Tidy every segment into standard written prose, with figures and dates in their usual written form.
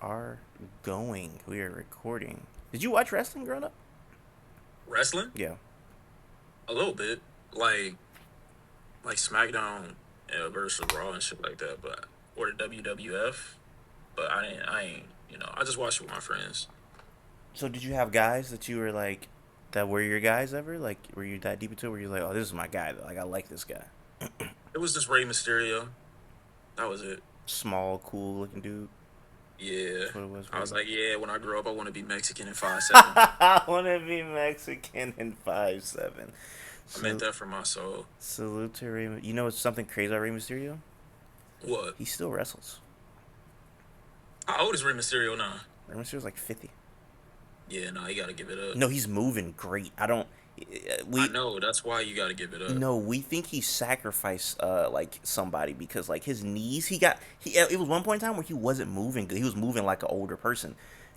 are going. We are recording. Did you watch wrestling growing up? Wrestling? Yeah. A little bit. Like SmackDown versus Raw and shit like that, but or the WWF. But I just watched it with my friends. So did you have guys that you were like, that were your guys ever? Like, were you that deep into it where you're like, oh, this is my guy. Like, I like this guy. It was just Rey Mysterio. That was it. Small, cool looking dude. Yeah. That's what it was I for was you. like, yeah, when I grow up I want to be Mexican and 5'7". I want to be Mexican and 5'7". I meant So, that for my soul. salute to Rey. You know what's something crazy about Rey Mysterio? What? He still wrestles. How old is Rey Mysterio now? Rey Mysterio's like 50. Yeah, no, you gotta give it up. No, he's moving great. I don't. I We know, that's why you gotta give it up. No, we think he sacrificed like somebody because like his knees. He. It was one point in time where he wasn't moving good. He was moving like an older person.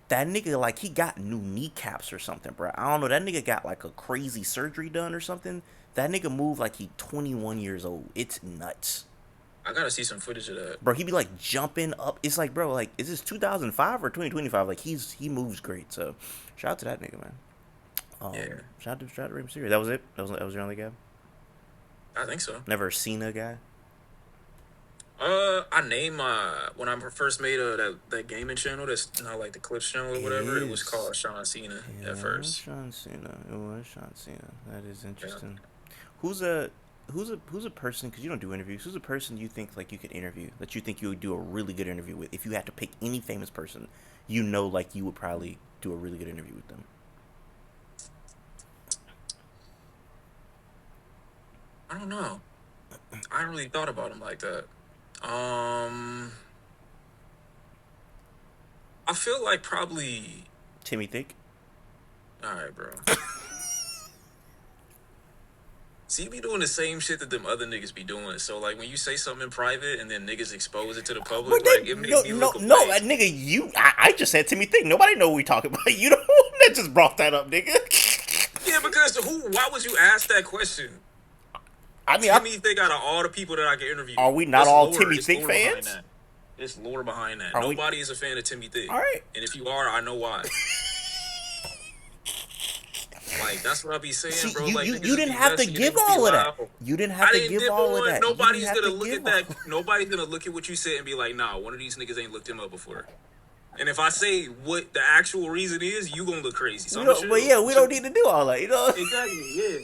That nigga like he got new kneecaps or something, bro. I don't know. That nigga got like a crazy surgery done or something. That nigga moved like he 21 years old. It's nuts. I gotta see some footage of that. Bro, he be like jumping up. It's like, bro, like, is this 2005 or 2025? Like, he moves great. So, shout out to that nigga, man. Yeah, Shout out to Rey Mysterio. That was it. That was your only guy. I think so. Never a Cena guy. I named my when I first made that gaming channel that's not like the clips channel or It whatever. It was is. called Shawn Cee Yeah, at it was first. Shawn Cena. It was Shawn Cena. That is Yeah. interesting. Who's a who's a person? Because you don't do interviews. Who's a person you think like you could interview that you think you would do a really good interview with? If you had to pick any famous person, you know, like you would probably do a really good interview with them. I don't know. I hadn't really thought about him like that. Um, I feel like probably. Timmy Thick. All right, bro. See, you be doing the same shit that them other niggas be doing. So like when you say something in private and then niggas expose it to the But public, like that, it make me look no, away. nigga, I just said Timmy Thick. Nobody know what we talking about. You the one that just brought that up, nigga. Yeah, because who? Why would you ask that question? I mean, Timmy think out of all the people that I can interview, are we not it's all lore. Timmy It's Thick lore behind fans? that. It's lore behind that. Are we? Nobody is a fan of Timmy Thick, All right. and if you are, I know why. Like that's what I be saying, See, bro. you Like you niggas you just didn't be have to messy and they give just be all of that. loud. You didn't have I to didn't give dip all on of one. that. You didn't Nobody's have gonna to look give at all. that. Nobody's gonna look at what you said and be like, nah, one of these niggas ain't looked him up before. And if I say what the actual reason is, you gonna look crazy. So We I'm gonna don't, but yeah, we don't need to do all that. You know. Exactly, yeah.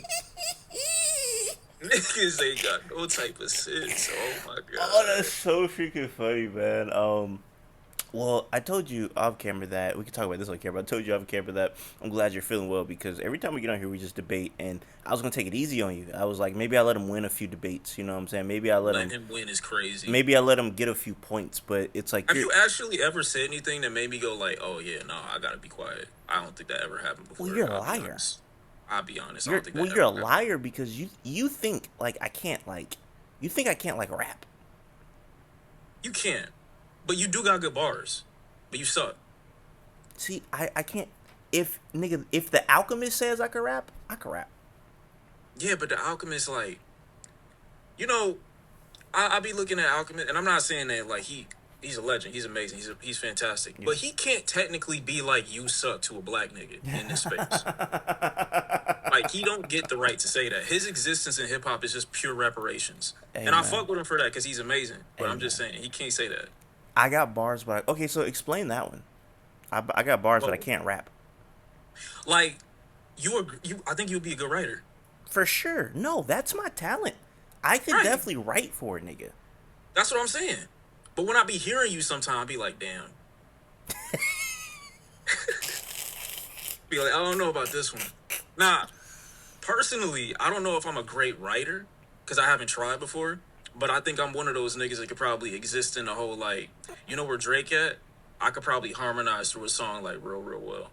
Niggas ain't got no type of sense. Oh my Oh, god. that's so freaking funny, man. Well, I told you off camera that we can talk about this on camera. I told you off camera that I'm glad you're feeling well because every time we get on here, we just debate, and I was gonna take it easy on you. I was like, maybe I let him win a few debates. You know what I'm saying? Letting him win is crazy. Maybe I let him get a few points. But it's like Have you actually ever said anything that made me go like, "Oh yeah, no, I gotta be quiet"? I don't think that ever happened well, before. you're a I'll be liar. honest. I'll be honest. I don't think that You're ever a happened. liar because you think like I can't like, you think I can't like rap. You can't, but you do got good bars, but you suck. See, I can't. If nigga, if the Alchemist says I can rap, I can rap. Yeah, but the Alchemist, like, you know, I be looking at Alchemist, and I'm not saying that like he's a legend, he's amazing, he's fantastic, Yeah. but he can't technically be like you suck to a black nigga in this space. Like he don't get the right to say that. His existence in hip hop is just pure reparations, and I Amen. fuck with him for that because he's amazing. But I'm Amen. just saying he can't say that. I got bars, but okay. So explain that one. I got bars, but I But can't rap. like you, I think you'll be a good writer, For sure. No, that's my talent. I could right? definitely write for it, nigga. That's what I'm saying. But when I be hearing you, sometimes I be like, damn. Be like, I don't know about this one. Nah, personally, I don't know if I'm a great writer because I haven't tried before. But I think I'm one of those niggas that could probably exist in the whole like, you know where Drake at? I could probably harmonize through a song like real well.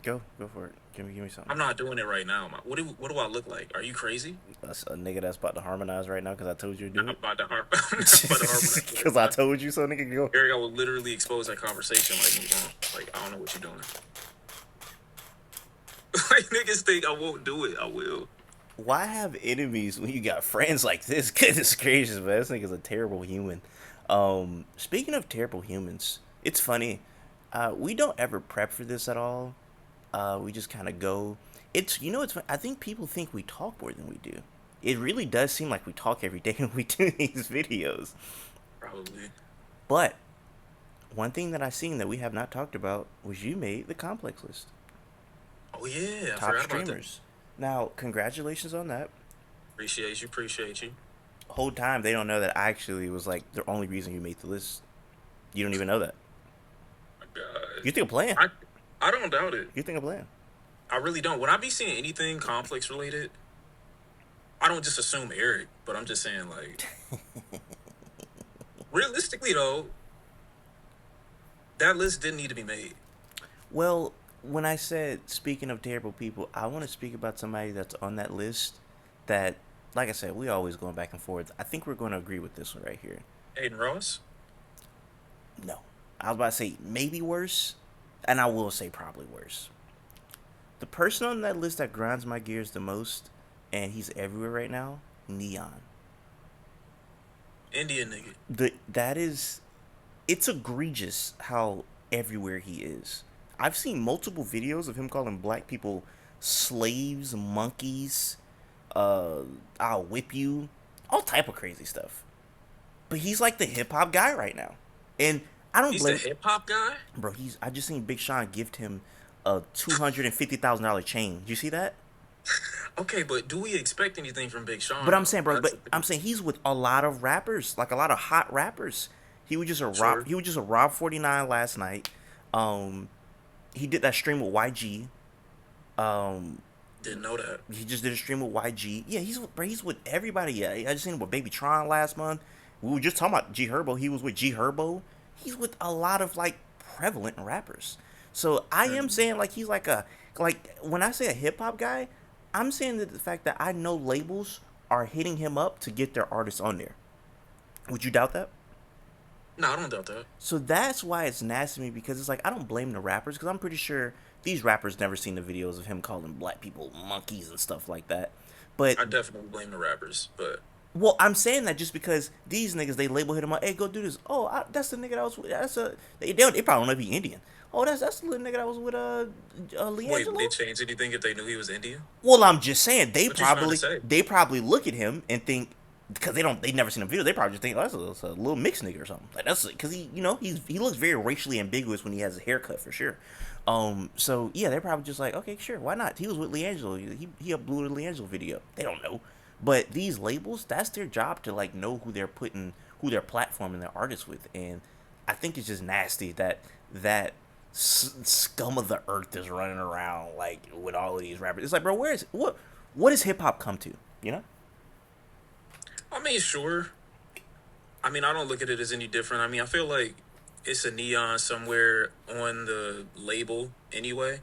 Go for it. Give me something. I'm not doing it right now. What do I look like? Are you crazy? That's a nigga that's about to harmonize right now because I told you to do I'm it. about to I'm not about to harmonize right Because I now. told you so, nigga. Go. Eric, I will literally expose that conversation like move on. Like I don't know what you're doing. Like niggas think I won't do it. I will. Why have enemies when you got friends like this? Goodness gracious, man. This nigga's a terrible human. Speaking of terrible humans, it's funny. We don't ever prep for this at all. We just kind of go. It's it's. I think people think we talk more than we do. It really does seem like we talk every day when we do these videos. Probably. But one thing that I seen that we have not talked about was you made the complex list, Oh yeah, I top forgot about that. streamers. Now, congratulations on that. Appreciate you. Appreciate you. Whole time they don't know that I actually was like the only reason you made the list. You don't even know that. My God. You think I'm playing? I don't doubt it. You think I'm playing? I really don't. When I be seeing anything complex related, I don't just assume Eric, but I'm just saying like realistically though, that list didn't need to be made. Well, when I said speaking of terrible people, I want to speak about somebody that's on that list that, like I said, we always going back and forth. I think we're going to agree with this one right here. Aiden Ross? No. I was about to say maybe worse, and I will say probably worse. The person on that list that grinds my gears the most, and he's everywhere right now, Neon. Indian nigga. That is, it's egregious how everywhere he is. I've seen multiple videos of him calling black people slaves, monkeys, uh, I'll whip you, all type of crazy stuff. But he's like the hip hop guy right now, and I don't He's the blame hip hop guy? bro. I just seen Big Sean gift him a $250,000 chain. Did you see that? Okay, but do we expect anything from Big Sean? But I'm Though? saying, bro. That's But I'm saying he's with a lot of rappers, like a lot of hot rappers. He was just a Rob. sure. He was just a Rob 49 last night. Um, he did that stream with YG. Um, Didn't know that. he just did a stream with YG. Yeah, he's with everybody. Yeah, I just seen him with Baby Tron last month. We were just talking about G Herbo. He was with G Herbo. He's with a lot of like prevalent rappers. So I am Mm. saying like he's like when I say a hip hop guy, I'm saying that the fact that I know labels are hitting him up to get their artists on there. Would you doubt that? No, I don't doubt that. So that's why it's nasty to me because it's like I don't blame the rappers because I'm pretty sure these rappers never seen the videos of him calling black people monkeys and stuff like that. But I definitely blame the rappers, but well, I'm saying that just because these niggas they label hit him up. Hey, go do this. Oh, that's the nigga that was with. That's a they probably don't know if he Indian. Oh, that's the little nigga that was with wait, would Leangelo. they change anything if they knew he was Indian? Well, I'm just saying What you trying to say? they probably look at him and think because they never seen a video. They probably just think oh, that's a little mixed nigga or something. Like that's because he looks very racially ambiguous when he has a haircut for sure. So yeah, they're probably just like okay, sure, why not? He was with Leangelo. He uploaded a Leangelo video. They don't know, but these labels, that's their job to like know who they're platforming their artists with, and I think it's just nasty that scum of the earth is running around like with all of these rappers. It's like, bro, what does hip hop come to? You know? I mean, sure. I mean, I don't look at it as any different. I mean, I feel like it's a neon somewhere on the label anyway.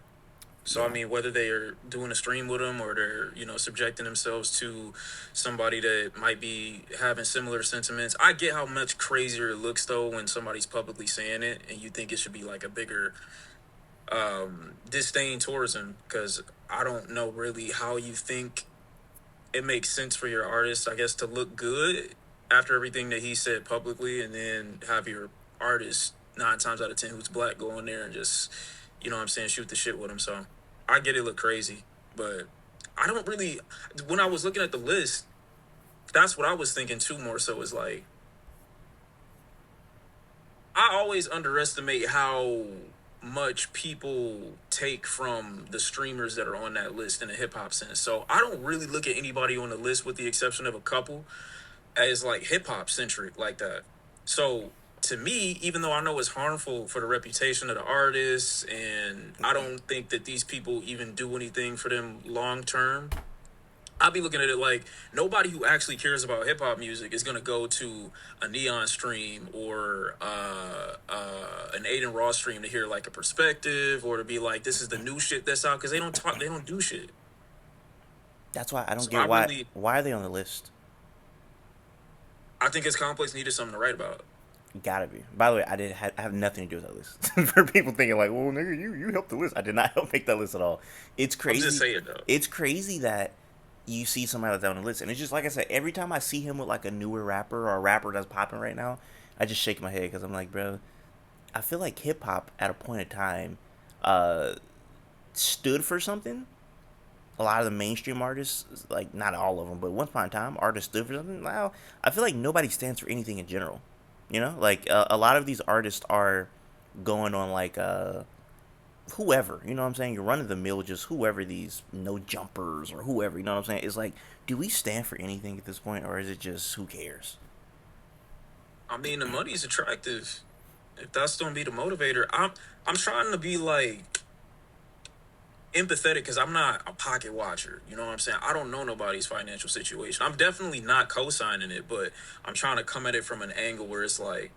So I Yeah. mean, whether they are doing a stream with them or they're subjecting themselves to somebody that might be having similar sentiments, I get how much crazier it looks though when somebody's publicly saying it, and you think it should be like a bigger disdain towards him. Because I don't know really how you think it makes sense for your artist, I guess, to look good after everything that he said publicly, and then have your artist 9 times out of 10 who's black go in there and just what I'm saying, shoot the shit with him. So I get it look crazy, but I don't really. When I was looking at the list, that's what I was thinking too. More so is like I always underestimate how much people take from the streamers that are on that list in the hip hop sense. So I don't really look at anybody on the list, with the exception of a couple, as like hip hop centric like that. So to me, even though I know it's harmful for the reputation of the artists, and I don't think that these people even do anything for them long term, I'll be looking at it like nobody who actually cares about hip hop music is gonna go to a Neon stream or an Aiden Ross stream to hear like a perspective, or to be like, this is the new shit that's out, because they don't talk, they don't do shit. That's why I don't So I get really, why are they on the list? I think it's complex needed something to write about. Gotta be. By the way, I have nothing to do with that list. For people thinking like, well, nigga, you helped the list. I did not help make that list at all. It's I'm just crazy. saying though. It's crazy that you see somebody like that on the list, and it's just like I said. Every time I see him with like a newer rapper or a rapper that's popping right now, I just shake my head because I'm like, bro, I feel like hip hop at a point in time uh stood for something. A lot of the mainstream artists, like not all of them, but once upon a time, artists stood for something. Now I feel like nobody stands for anything in general. You know, like a lot of these artists are going on like whoever. You know what I'm saying? You're running the mill, just whoever these no jumpers or whoever. You know what I'm saying? It's like, do we stand for anything at this point, or is it just who cares? I mean, the money's attractive. If that's gonna be the motivator, I'm trying to be like empathetic because I'm not a pocket watcher. You know what I'm saying? I don't know nobody's financial situation. I'm definitely not co-signing it, but I'm trying to come at it from an angle where it's like,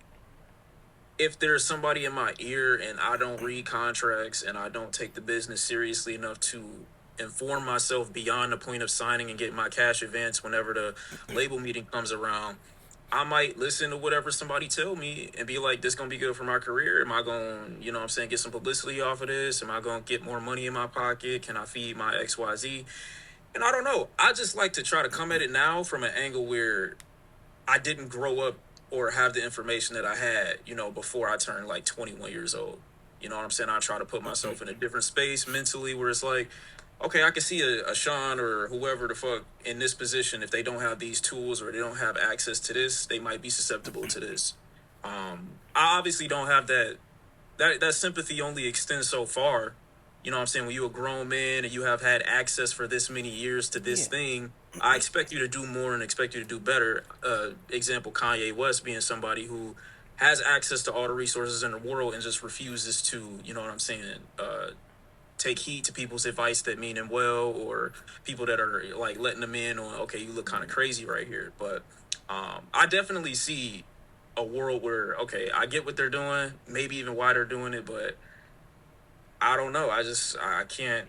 if there's somebody in my ear and I don't read contracts and I don't take the business seriously enough to inform myself beyond the point of signing and getting my cash advance whenever the label meeting comes around, I might listen to whatever somebody tell me and be like, this gonna be good for my career. Am I gonna, you know what I'm saying, get some publicity off of this? Am I gonna get more money in my pocket? Can I feed my XYZ? And I don't know. I just like to try to come at it now from an angle where I didn't grow up or have the information that I had, before I turned like 21 years old. You know what I'm saying? I try to put myself in a different space mentally where it's like, okay, I can see a Shawn or whoever the fuck in this position. If they don't have these tools or they don't have access to this, they might be susceptible to this. I obviously don't have that. That sympathy only extends so far. You know what I'm saying? When you're a grown man and you have had access for this many years to this Yeah, thing, I expect you to do more and expect you to do better. Example, Kanye West being somebody who has access to all the resources in the world and just refuses to, you know what I'm saying, take heed to people's advice that mean him well, or people that are like letting them in on, okay, you look kind of crazy right here. But I definitely see a world where, okay, I get what they're doing, maybe even why they're doing it, but I don't know. I can't.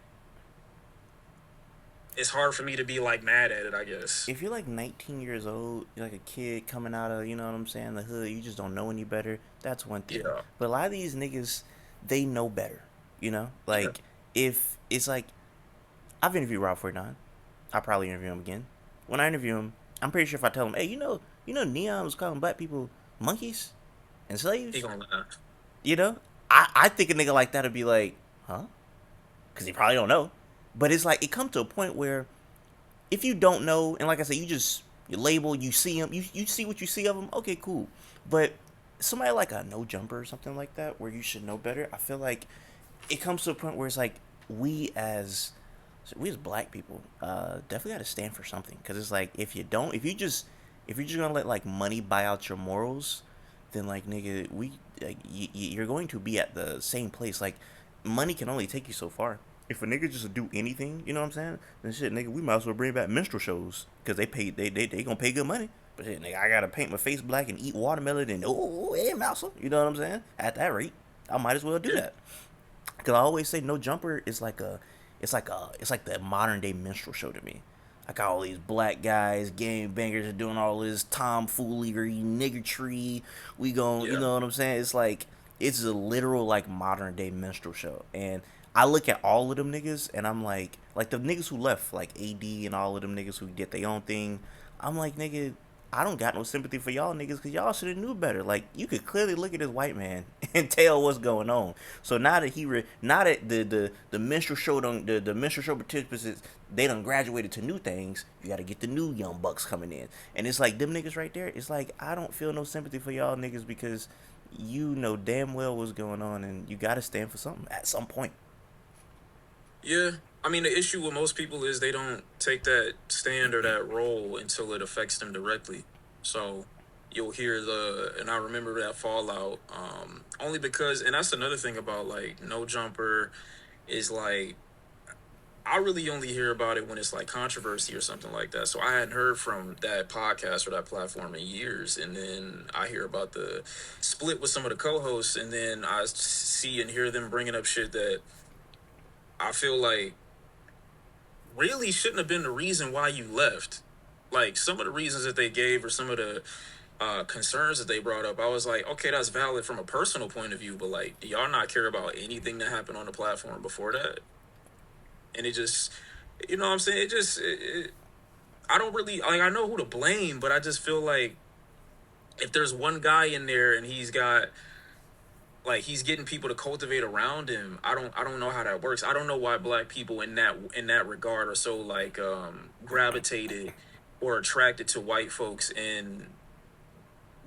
It's hard for me to be like mad at it, I guess. if you're like 19 years old, you're like a kid coming out of, you know what I'm saying, the hood, you just don't know any better. That's one thing. Yeah. But a lot of these niggas, they know better. You know, Yeah. like if it's like I've interviewed Rob 49, I'll probably interview him again. When I interview him, I'm pretty sure if I tell him, hey, Neon was calling black people monkeys and He slaves. gonna laugh. You know, I think a nigga like that would be like, huh? Because he probably don't know. But it's like it comes to a point where if you don't know, and like I said, you label, you see them, you see what you see of them. Okay, cool. But somebody like a no jumper or something like that, where you should know better. I feel like it comes to a point where it's like we as we as black people definitely got to stand for something, because it's like if you don't, if you're just gonna let like money buy out your morals, then like nigga, we like you're going to be at the same place. Like money can only take you so far. If a nigga just do anything, you know what I'm saying? Then shit, nigga, we might as well bring back minstrel shows, because they gonna pay good money. But shit, nigga, I gotta paint my face black and eat watermelon and hey mouse, you know what I'm saying? At that rate, I might as well do Yeah. that. Cause I always say no jumper is like it's like the modern day minstrel show to me. I got all these black guys, game bangers, are doing all this tomfoolery, niggertree. We gon' you Yeah. know what I'm saying? It's like it's a literal like modern day minstrel show, and I look at all of them niggas, and I'm like the niggas who left, like AD and all of them niggas who did their own thing. I'm like, nigga, I don't got no sympathy for y'all niggas, because y'all should have knew better. Like you could clearly look at this white man and tell what's going on. So now that now that the minstrel show the minstrel show participants, they done graduated to new things. You got to get the new young bucks coming in, and it's like them niggas right there. It's like I don't feel no sympathy for y'all niggas, because you know damn well what's going on, and you got to stand for something at some point. Yeah. I mean, the issue with most people is they don't take that stand or that role until it affects them directly. So you'll hear and I remember that fallout, only because, and that's another thing about like No Jumper is like, I really only hear about it when it's like controversy or something like that. So I hadn't heard from that podcast or that platform in years. And then I hear about the split with some of the co hosts, and then I see and hear them bringing up shit that I feel like really shouldn't have been the reason why you left. Like some of the reasons that they gave or some of the concerns that they brought up, I was like, okay, that's valid from a personal point of view, but like, do y'all not care about anything that happened on the platform before that? And it just, you know what I'm saying? I don't really, like, I know who to blame, but I just feel like if there's one guy in there and he's got like he's getting people to cultivate around him. I don't know how that works. I don't know why black people in that regard are so like gravitated or attracted to white folks and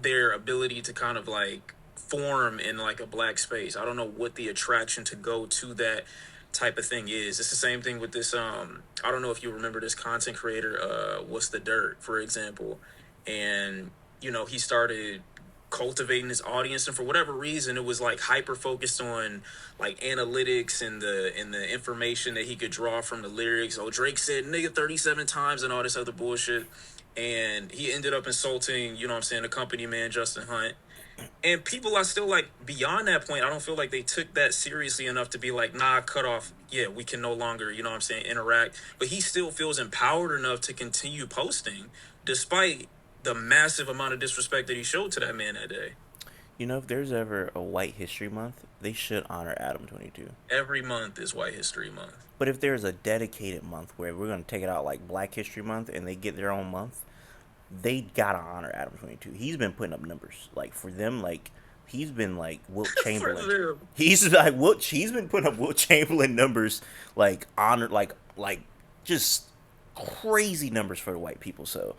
their ability to kind of like form in like a black space. I don't know what the attraction to go to that type of thing is. It's the same thing with this I don't know if you remember this content creator What's the Dirt, for example. And he started cultivating his audience, and for whatever reason it was like hyper focused on like analytics and the information that he could draw from the lyrics. Oh, Drake said nigga 37 times and all this other bullshit, and he ended up insulting, what I'm saying, the company man Justin Hunt. And people are still like beyond that point. I don't feel like they took that seriously enough to be like, nah, cut off. Yeah, we can no longer, what I'm saying, interact. But he still feels empowered enough to continue posting despite the massive amount of disrespect that he showed to that man that day. If there's ever a White History Month, they should honor Adam 22. Every month is White History Month. But if there's a dedicated month where we're gonna take it out like Black History Month and they get their own month, they gotta honor Adam 22. He's been putting up numbers like for them. Like he's been like Wilt For Chamberlain. them. He's like Wilt. He's been putting up Wilt Chamberlain numbers like honor like just crazy numbers for the white people. So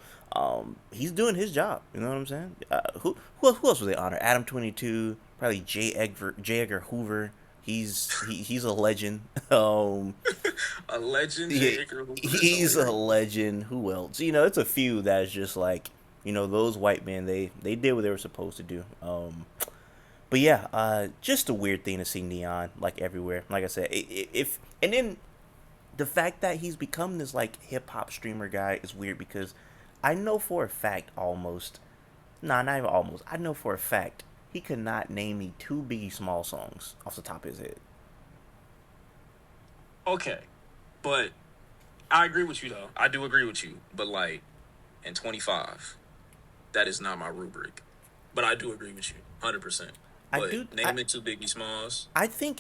he's doing his job. You know what I'm saying? Who else was they honor? Adam 22. Probably J. Edgar Hoover. He's a legend. A legend, Yeah, Jake, or he's a legend. Who else? It's a few that's just like, those white men. They did what they were supposed to do. But yeah, just a weird thing to see Neon like everywhere. Like I said, if and then the fact that he's become this like hip hop streamer guy is weird because I know for a fact almost, nah, not even almost. I know for a fact he could not name me two Biggie Small songs off the top of his head. Okay, but I agree with you though. I do agree with you. But like in 25, that is not my rubric. But I do agree with you, 100%. I But do. naming two Biggie Smalls, I think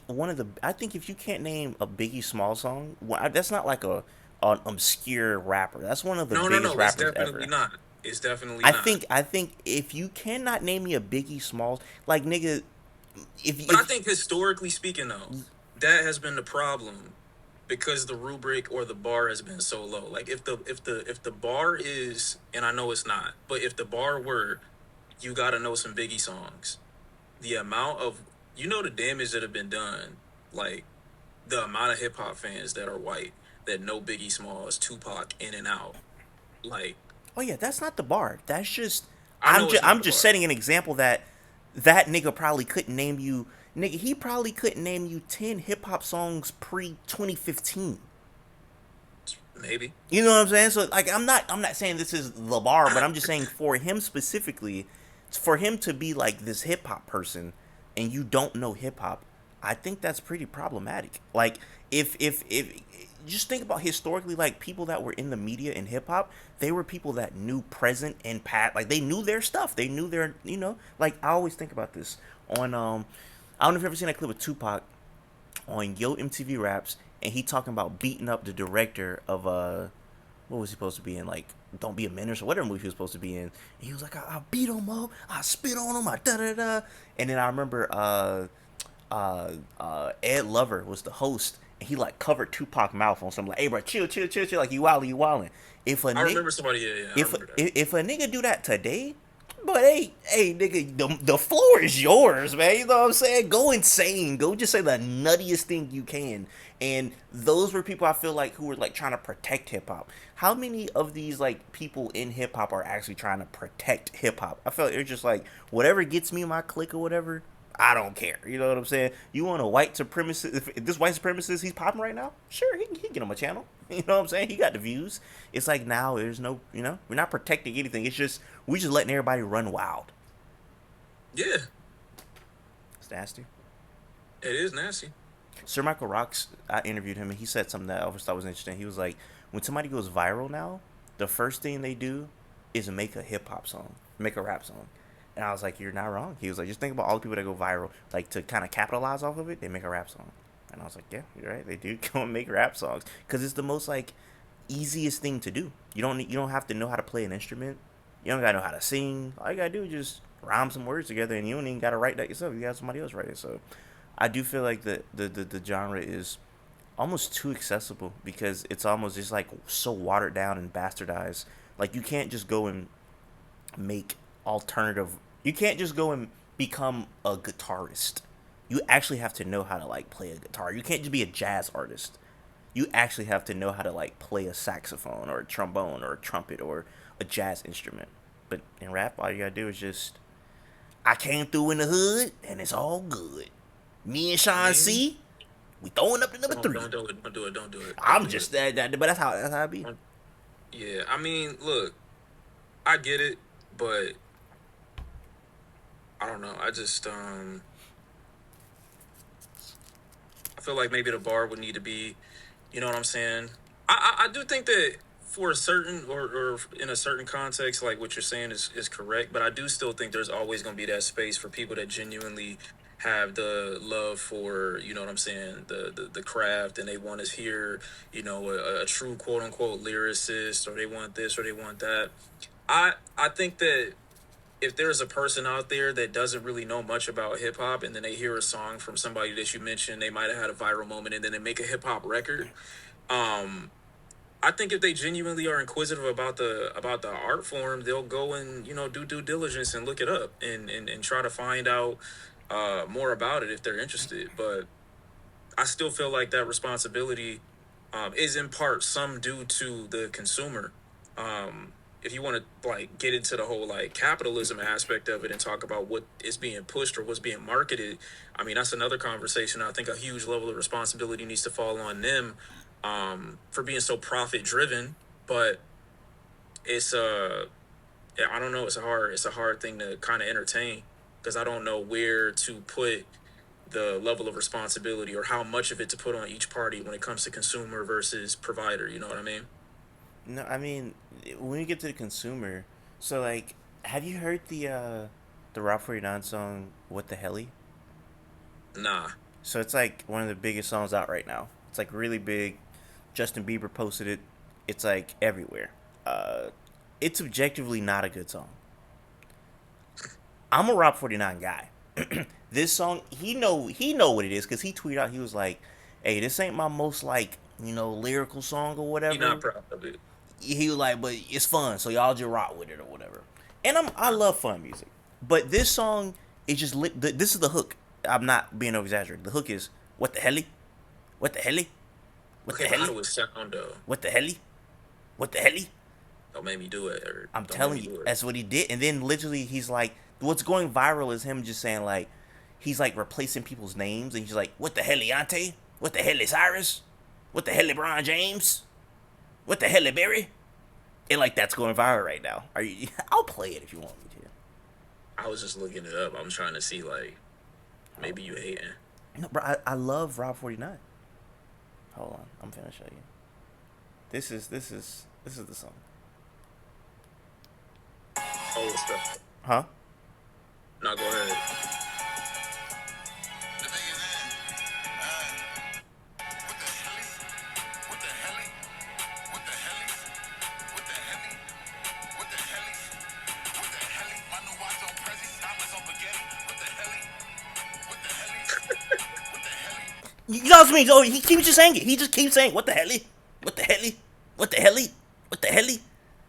I think if you can't name a Biggie Small song, that's not like a an obscure rapper. That's one of the no, no, biggest no, it's rappers definitely ever. not. It's definitely I not. think I think if you cannot name me a Biggie Smalls, like nigga, But I if think historically speaking, though, that has been the problem because the rubric or the bar has been so low. Like if the bar is, and I know it's not, but if the bar were, you got to know some Biggie songs. The amount of the damage that have been done, like the amount of hip hop fans that are white that know Biggie Smalls, Tupac, in and out. Like oh yeah, that's not the bar. That's just I know it's not I'm the just bar. setting an example that that nigga probably couldn't name you. Nigga, he probably couldn't name you 10 hip hop songs pre 2015. Maybe. You know what I'm saying? So like I'm not saying this is the bar, but I'm just saying for him specifically, for him to be like this hip hop person and you don't know hip hop, I think that's pretty problematic. Like if just think about historically like people that were in the media in hip hop, they were people that knew present and past, like they knew their stuff. They knew their, like I always think about this on I don't know if you've ever seen that clip of Tupac on Yo MTV Raps, and he talking about beating up the director of what was he supposed to be in, like Don't Be a Menace or whatever movie he was supposed to be in. And he was like, I beat him up, I spit on him, I da da da. And then I remember Ed Lover was the host, and he like covered Tupac mouth on something like, hey bro, chill, chill, chill, chill, like you wildin', you wildin'. If a I nigga remember somebody. Yeah, yeah, I if remember that. if a nigga do that today, but hey, nigga, the floor is yours, man. You know what I'm saying? Go insane. Go just say the nuttiest thing you can. And those were people I feel like who were like trying to protect hip hop. How many of these like people in hip hop are actually trying to protect hip hop? I feel like they're just like whatever gets me my click or whatever. I don't care. You know what I'm saying? You want a white supremacist? If this white supremacist he's popping right now, sure, he can get on my channel. You know what I'm saying? He got the views. It's like now there's no, we're not protecting anything. It's just we just letting everybody run wild. Yeah, It's nasty. it is nasty. Sir Michael Rocks, I interviewed him and he said something that I always thought was interesting. He was like, when somebody goes viral now, the first thing they do is make a hip hop song, make a rap song. And I was like, you're not wrong. He was like, just think about all the people that go viral, like to kind of capitalize off of it, they make a rap song. And I was like, yeah, you're right. They do go and make rap songs because it's the most like easiest thing to do. You don't have to know how to play an instrument. You don't gotta know how to sing. All you gotta do is just rhyme some words together, and you don't even gotta write that yourself. You got somebody else write it. So I do feel like the genre is almost too accessible because it's almost just like so watered down and bastardized. Like you can't just go and make alternative. You can't just go and become a guitarist. You actually have to know how to like play a guitar. You can't just be a jazz artist. You actually have to know how to like play a saxophone or a trombone or a trumpet or a jazz instrument. But in rap, all you gotta do is just I came through in the hood and it's all good. Me and I Shawn mean, C, we throwing up the number don't three. do it. Don't do it. Don't do it. Don't I'm do just it. that, but that's how I be. Yeah, I mean, look, I get it, but I don't know. I feel like maybe the bar would need to be, you know what I'm saying? I do think that for a certain or in a certain context, like what you're saying is correct, but I do still think there's always going to be that space for people that genuinely have the love for, you know what I'm saying, the craft, and they want to hear, you know, a true quote unquote lyricist, or they want this or they want that. I think that if there's a person out there that doesn't really know much about hip hop, and then they hear a song from somebody that you mentioned, they might have had a viral moment, and then they make a hip hop record. Um, I think if they genuinely are inquisitive about the art form, they'll go and, you know, do due diligence and look it up and try to find out more about it if they're interested. But I still feel like that responsibility is in part some due to the consumer. If you want to like get into the whole like capitalism aspect of it and talk about what is being pushed or what's being marketed, I mean that's another conversation. I think a huge level of responsibility needs to fall on them for being so profit driven. But it's yeah, I don't know. It's a hard thing to kind of entertain because I don't know where to put the level of responsibility or how much of it to put on each party when it comes to consumer versus provider. You know what I mean? No, I mean when you get to the consumer, so like, have you heard the Rob 49 song "What the Helly"? Nah. So it's like one of the biggest songs out right now. It's like really big. Justin Bieber posted it. It's like everywhere. Uh, it's objectively not a good song. I'm a Rob 49 guy. This song, he know what it is because he tweeted out. He was like, "Hey, this ain't my most like lyrical song or He not whatever." proud of it. He was like, "But it's fun, so y'all just rock with it or whatever." And I love fun music, but this song is just this is the hook. I'm not being over exaggerated. The hook is what the helly, what the helly, what the Okay, but how helly, do it sound though? what the helly, what the helly. Don't make me do it, or I'm don't make telling me you, do it. that's what he did. And then literally, he's like, what's going viral is him just saying like, he's like replacing people's names, and he's like, what the helliante, what the helly Cyrus, what the helly LeBron James, what the helly Barry, and like that's going viral right now. Are you? I'll play it if you want me to. I was just looking it up. I'm trying to see like maybe you hating. No, bro, I love Rob 49. Hold on, I'm finna show you. This is the song. Oh, what's up? Huh? No, go ahead. You know what I mean? Oh, he keeps just saying it. He just keeps saying, "What the helly? What the helly? What the helly? What the helly?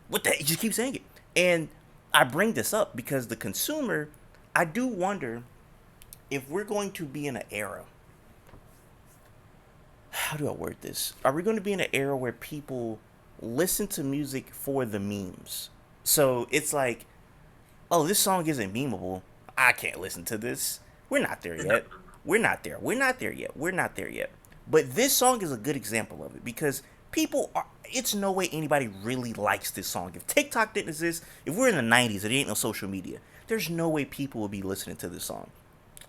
What the?" He just keeps saying it. And I bring this up because the consumer, I do wonder if we're going to be in an era. How do I word this? Are we going to be in an era where people listen to music for the memes? So it's like, oh, this song isn't memeable. I can't listen to this. We're not there No. yet. We're not there. We're not there yet. We're not there yet. But this song is a good example of it because people are. It's no way anybody really likes this song. If TikTok didn't exist, if we're in the 90s and there ain't no social media, there's no way people would be listening to this song.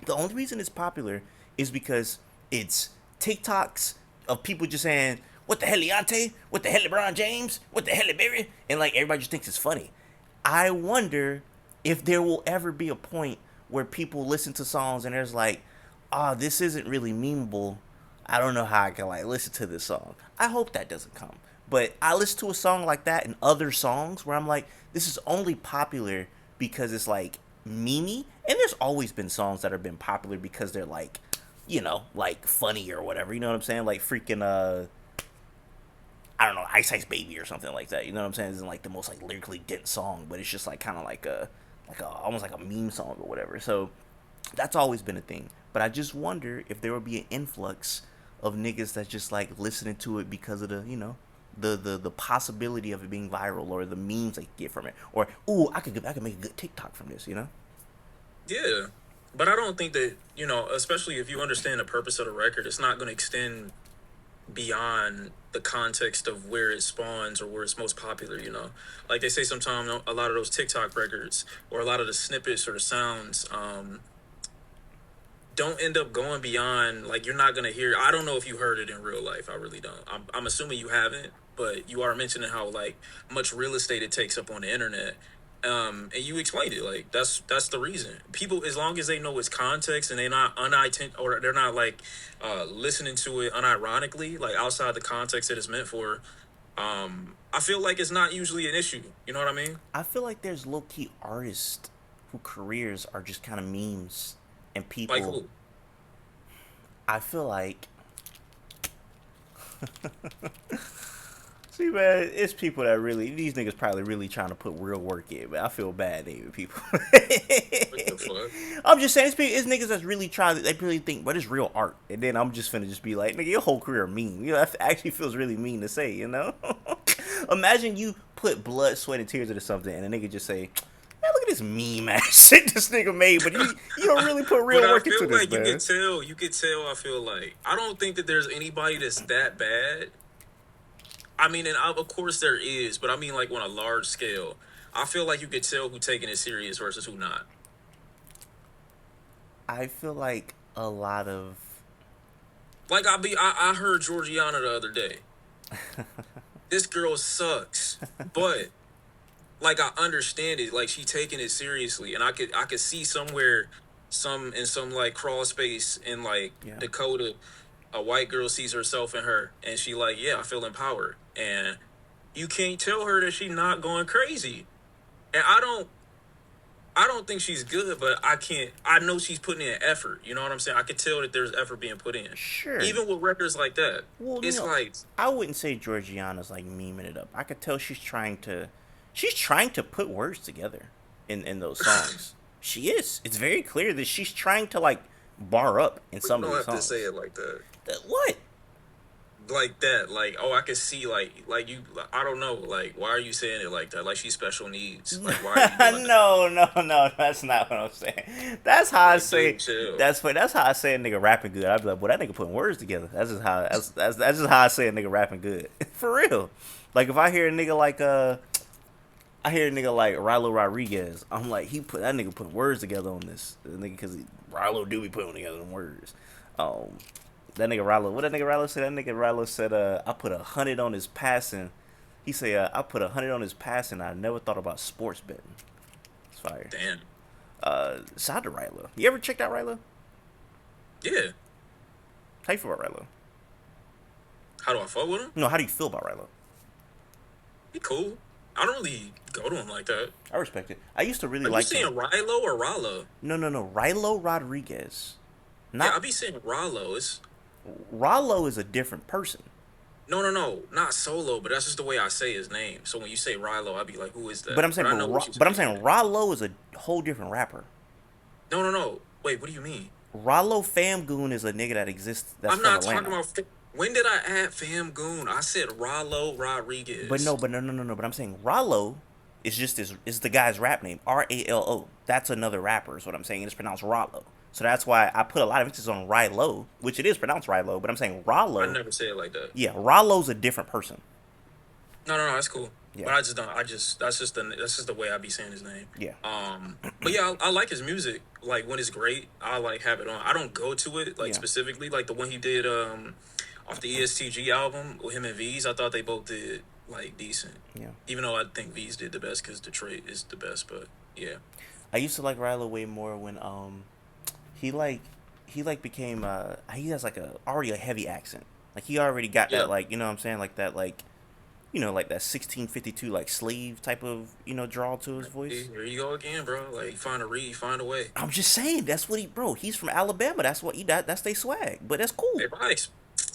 The only reason it's popular is because it's TikToks of people just saying, "What the hell, Leonte? What the hell, LeBron James? What the hell, Barry?" And like everybody just thinks it's funny. I wonder if there will ever be a point where people listen to songs and there's like, "Ah, oh, this isn't really memeable. I don't know how I can like listen to this song." I hope that doesn't come. But I listen to a song like that and other songs where I'm like, this is only popular because it's like memey, and there's always been songs that have been popular because they're like, like funny or whatever. You know what I'm saying? Like freaking I don't know, Ice Ice Baby or something like that. You know what I'm saying? It's like the most like lyrically dense song, but it's just like kind of like a almost like a meme song or whatever. So that's always been a thing. But I just wonder if there will be an influx of niggas that's just like listening to it because of the the possibility of it being viral or the memes they get from it, or ooh, I could make a good TikTok from this. Yeah. But I don't think that, especially if you understand the purpose of the record, it's not going to extend beyond the context of where it spawns or where it's most popular. Like they say sometimes a lot of those TikTok records or a lot of the snippets or the sounds don't end up going beyond, like, you're not going to hear. I don't know if you heard it in real life. I really don't. I'm assuming you haven't, but you are mentioning how, like, much real estate it takes up on the internet. And you explained it. Like, that's the reason. People, as long as they know its context and they're not or they're not like listening to it unironically, like outside the context that it's meant for, I feel like it's not usually an issue. You know what I mean? I feel like there's low key artists who careers are just kind of memes, and Like people. who? I feel like. See, man, it's people that really, these niggas probably really trying to put real work in, but I feel bad naming people. What the fuck? I'm just saying, it's niggas that's really trying, they really think, but it's real art. And then I'm just finna just be like, nigga, your whole career mean. That actually feels really mean to say. Imagine you put blood, sweat, and tears into something, and a nigga just say, man, look at this meme ass shit this nigga made, but you don't really put real But I work into feel this, like man. you could tell, I feel like, I don't think that there's anybody that's that bad. I mean, and of course there is, but I mean, like, on a large scale, I feel like you could tell who taking it serious versus who not. I feel like a lot of. Like, I heard Georgiana the other day. This girl sucks, but like, I understand it. Like, she taking it seriously, and I could see somewhere, in some like crawl space in like Yeah. Dakota, a white girl sees herself in her, and she like, yeah, I feel empowered, and you can't tell her that she not going crazy. And I don't think she's good, but I know she's putting in effort. You know what I'm saying? I could tell that there's effort being put in. Sure. Even with records like that. Well, It's like, I wouldn't say Georgiana's like memeing it up. I could tell she's trying to put words together in those songs. She is. It's very clear that she's trying to like bar up in you some of don't these have to songs. say it like that. What? Like that. Like, oh, I could see, like you, I don't know. Like, why are you saying it like that? Like, she's special needs. Like, why are you doing that? No, that's not what I'm saying. That's how I Like, say. dude, chill. That's how I say a nigga rapping good. I'd be like, boy, that nigga putting words together. That's just how I say a nigga rapping good. For real. Like if I hear a nigga like I hear a nigga like Rilo Rodriguez. I'm like, that nigga put words together on this. The nigga, because Rilo do be putting together them words. That nigga Rilo, what that nigga Rilo said? That nigga Rilo said, I put 100 on his passing. He said, I put 100 on his passing. I never thought about sports betting. It's fire. Damn. Shout out to Rilo. You ever checked out Rilo? Yeah. How you feel about Rilo? How do I fuck with him? No, how do you feel about Rilo? He cool. I don't really go to him like that. I respect it. I used to really Are like you saying him. Rilo or Rollo? No. Rilo Rodriguez. Yeah, Not I be saying Rollo. It's Rilo is a different person. no, not solo, but that's just the way I say his name. So when you say Rilo, I be like, who is that? But I'm saying, I know what you but I'm saying Rilo is a whole different rapper. No. Wait, what do you mean? Rollo Famgoon is a nigga that exists. That's I'm from not Atlanta. talking about. When did I add Fam Goon? I said Rollo Rodriguez. But no. But I'm saying Rollo is just is the guy's rap name. Ralo. That's another rapper. Is what I'm saying. It's pronounced Rollo. So that's why I put a lot of emphasis on Rilo, which it is pronounced Rilo. But I'm saying Rollo. I never say it like that. Yeah, Rollo's a different person. No, that's cool. Yeah. But I just don't. That's just the way I be saying his name. Yeah. But yeah, I like his music. Like when it's great, I like have it on. I don't go to it like specifically. Like the one he did off the ESTG album with him and V's. I thought they both did like decent. Yeah. Even though I think V's did the best because Detroit is the best. But yeah. I used to like Rilo way more when he became he has like already a heavy accent. Like he already got that, like, you know what I'm saying, like that, like, like that 1652 like slave type of drawl to his voice. Here you go again, bro. Like find a way. I'm just saying that's what he's from Alabama. That's what that's they swag. But that's cool. They probably.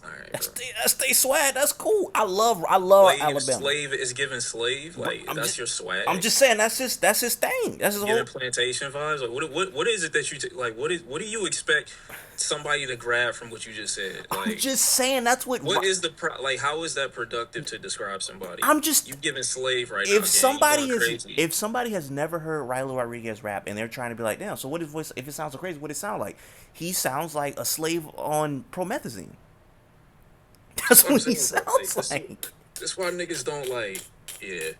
All right, bro. That's they swag. That's cool. I love Alabama. Slave is giving slave. Like that's your swag. I'm just saying that's his thing. That's his giving whole plantation vibes. Like what is it that you like? What do you expect somebody to grab from what you just said? Like, I'm just saying that's what is the like? How is that productive to describe somebody? you giving slave right now. If somebody has never heard Rilo Rodriguez rap and they're trying to be like, damn, so what his voice? If it sounds so crazy, what it sound like? He sounds like a slave on promethazine. That's what he sounds like. That's why niggas don't like. Yeah,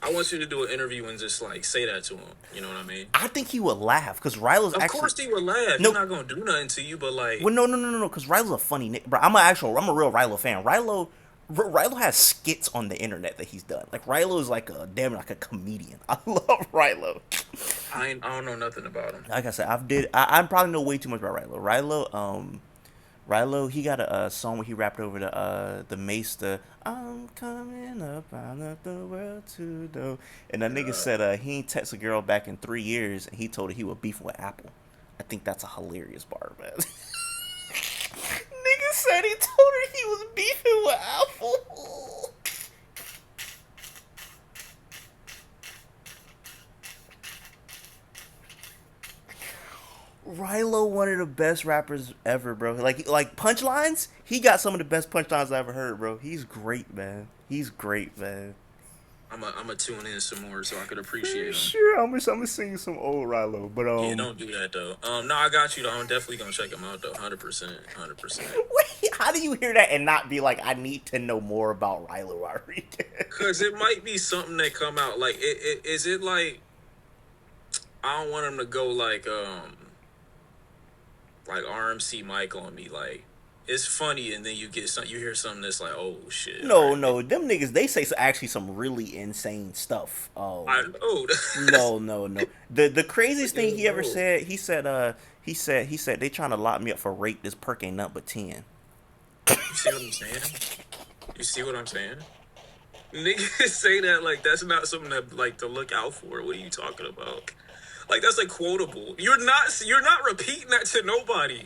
I want you to do an interview and just like say that to him. You know what I mean? I think he would laugh because Rilo's actually. Of course he would laugh. He's not gonna do nothing to you, but like. Well, no. Because Rilo's a funny nigga, bro. I'm a real Rilo fan. Rilo has skits on the internet that he's done. Like Rilo is like a comedian. I love Rilo. I don't know nothing about him. Like I said, I probably know way too much about Rilo. Rilo, he got a song where he rapped over the Mace, I'm coming up out of the world to know. And that nigga said he ain't text a girl back in 3 years, and he told her he would beef with Apple. I think that's a hilarious bar, man. Nigga said he told her he was beefing with Apple. Rilo, one of the best rappers ever, bro. Like punchlines, he got some of the best punchlines I ever heard, bro. He's great, man. I'm a tune in some more so I could appreciate him. Sure, I'm gonna sing some old Rilo, but yeah, don't do that though. No, I got you though. I'm definitely gonna check him out though. 100%. Wait, how do you hear that and not be like, I need to know more about Rilo Rodriguez? Because it might be something that come out like is it like I don't want him to go like RMC Mike on me, like it's funny, and then you hear something that's like, oh shit. No, them niggas, they say actually some really insane stuff. I know. No. The craziest thing he ever said, he said they trying to lock me up for rape. This perk ain't nothing but 10. You see what I'm saying? Niggas say that like that's not something that like to look out for. What are you talking about? Like that's like quotable. You're not repeating that to nobody.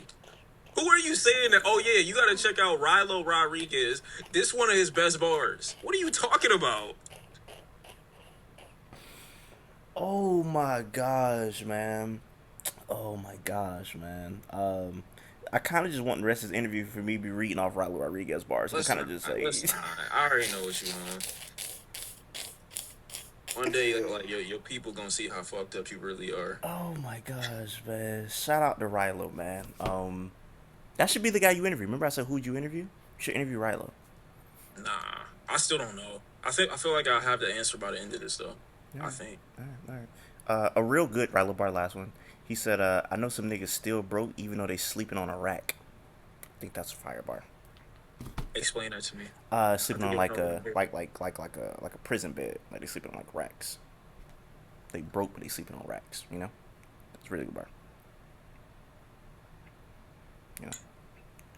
Who are you saying that? Oh yeah, you gotta check out Rilo Rodriguez. This one of his best bars. What are you talking about? Oh my gosh, man. I kind of just want the rest of this interview for me to be reading off Rilo Rodriguez bars. I kind of just say. I already know what you want. One day, like your people gonna see how fucked up you really are. Oh my gosh, man! Shout out to Rilo, man. That should be the guy you interview. Remember I said who'd you interview? You should interview Rilo. Nah, I still don't know. I feel like I'll have the answer by the end of this though. Yeah. I think. All right. A real good Rilo bar. Last one. He said, "I know some niggas still broke even though they sleeping on a rack." I think that's a fire bar. Explain that to me. Sleeping on like a prison bed. Like they sleeping on like racks. They broke, but they sleeping on racks. You know, that's a really good bar. You know,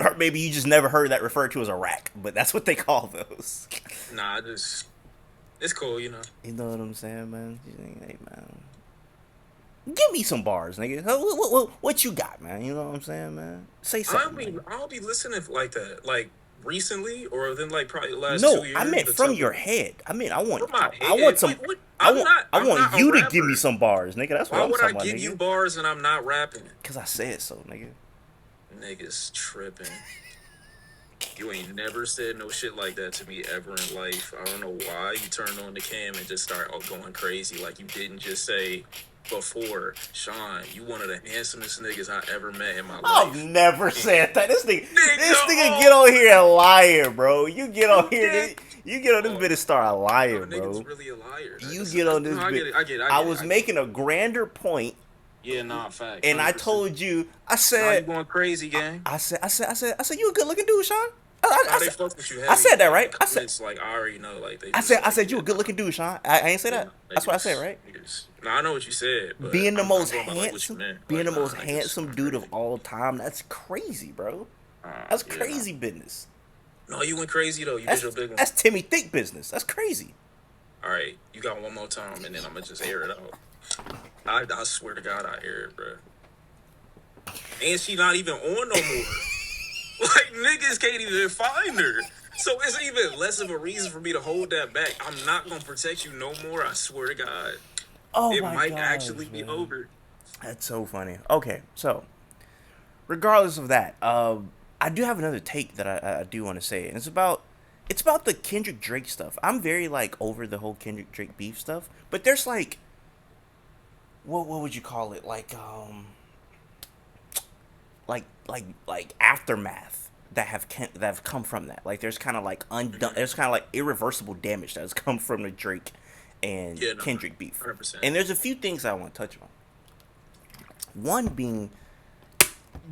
or maybe you just never heard that referred to as a rack, but that's what they call those. Nah, it's cool, you know. You know what I'm saying, man? Hey, man, give me some bars, nigga. What you got, man? You know what I'm saying, man? Say something. I'll be listening like that, like recently, or then like probably the last 2 years. No, I meant from your head. I want some. I want you to give me some bars, nigga. That's what I'm talking about. Why would I give you bars and I'm not rapping? Cause I said so, nigga. Niggas tripping. You ain't never said no shit like that to me ever in life. I don't know why you turned on the cam and just start going crazy like you didn't just say before. Shawn, you one of the handsomest niggas I ever met in my life. I've never said that. This nigga get on here and lie, bro. You get on here. You get on this bit and start lying, bro. Nigga's really a liar. You get on this bit. I get it. I was making a grander point. Yeah, nah, fact. And 100%. I told you, I said, you going crazy, gang. I said, you a good looking dude, Shawn. They fuck with you heavy. I said that, right? I said, it's like I already know, like they. I said you a good looking dude, Shawn. I ain't say that. That's what I said, right? Nah, I know what you said. But being the most handsome dude of all time, that's crazy, bro. That's crazy business. No, you went crazy though. You did your big one. That's Timmy Thick business. That's crazy. All right, you got one more time, and then I'm gonna just air it out. I swear to God, I air it, bro. And she not even on no more. Like niggas can't even find her. So it's even less of a reason for me to hold that back. I'm not gonna protect you no more. I swear to God, Oh it my might gosh, actually be man. over. That's so funny. Okay, so regardless of that, I do have another take that I do want to say, and it's about the Kendrick Drake stuff. I'm very like over the whole Kendrick Drake beef stuff, but there's like what would you call it? Like aftermath that have come from that. Like there's kind of like undone. Mhm. There's kind of like irreversible damage that has come from the Drake and Yeah, no, Kendrick beef. 100%. And there's a few things I want to touch on. One being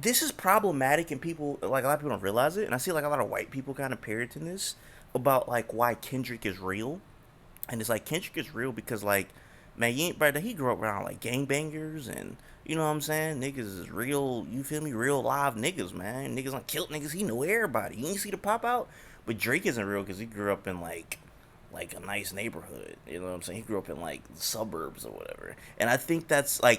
this is problematic and people like a lot of people don't realize it, and I see like a lot of white people kind of parroting this about like why Kendrick is real. And it's like Kendrick is real because like man, you ain't brother, he grew up around like gangbangers and you know what I'm saying? Niggas is real, you feel me? Real live niggas, man. Niggas on killed niggas, he know everybody. You ain't see the pop out? But Drake isn't real because he grew up in like a nice neighborhood. You know what I'm saying? He grew up in like the suburbs or whatever. And I think that's an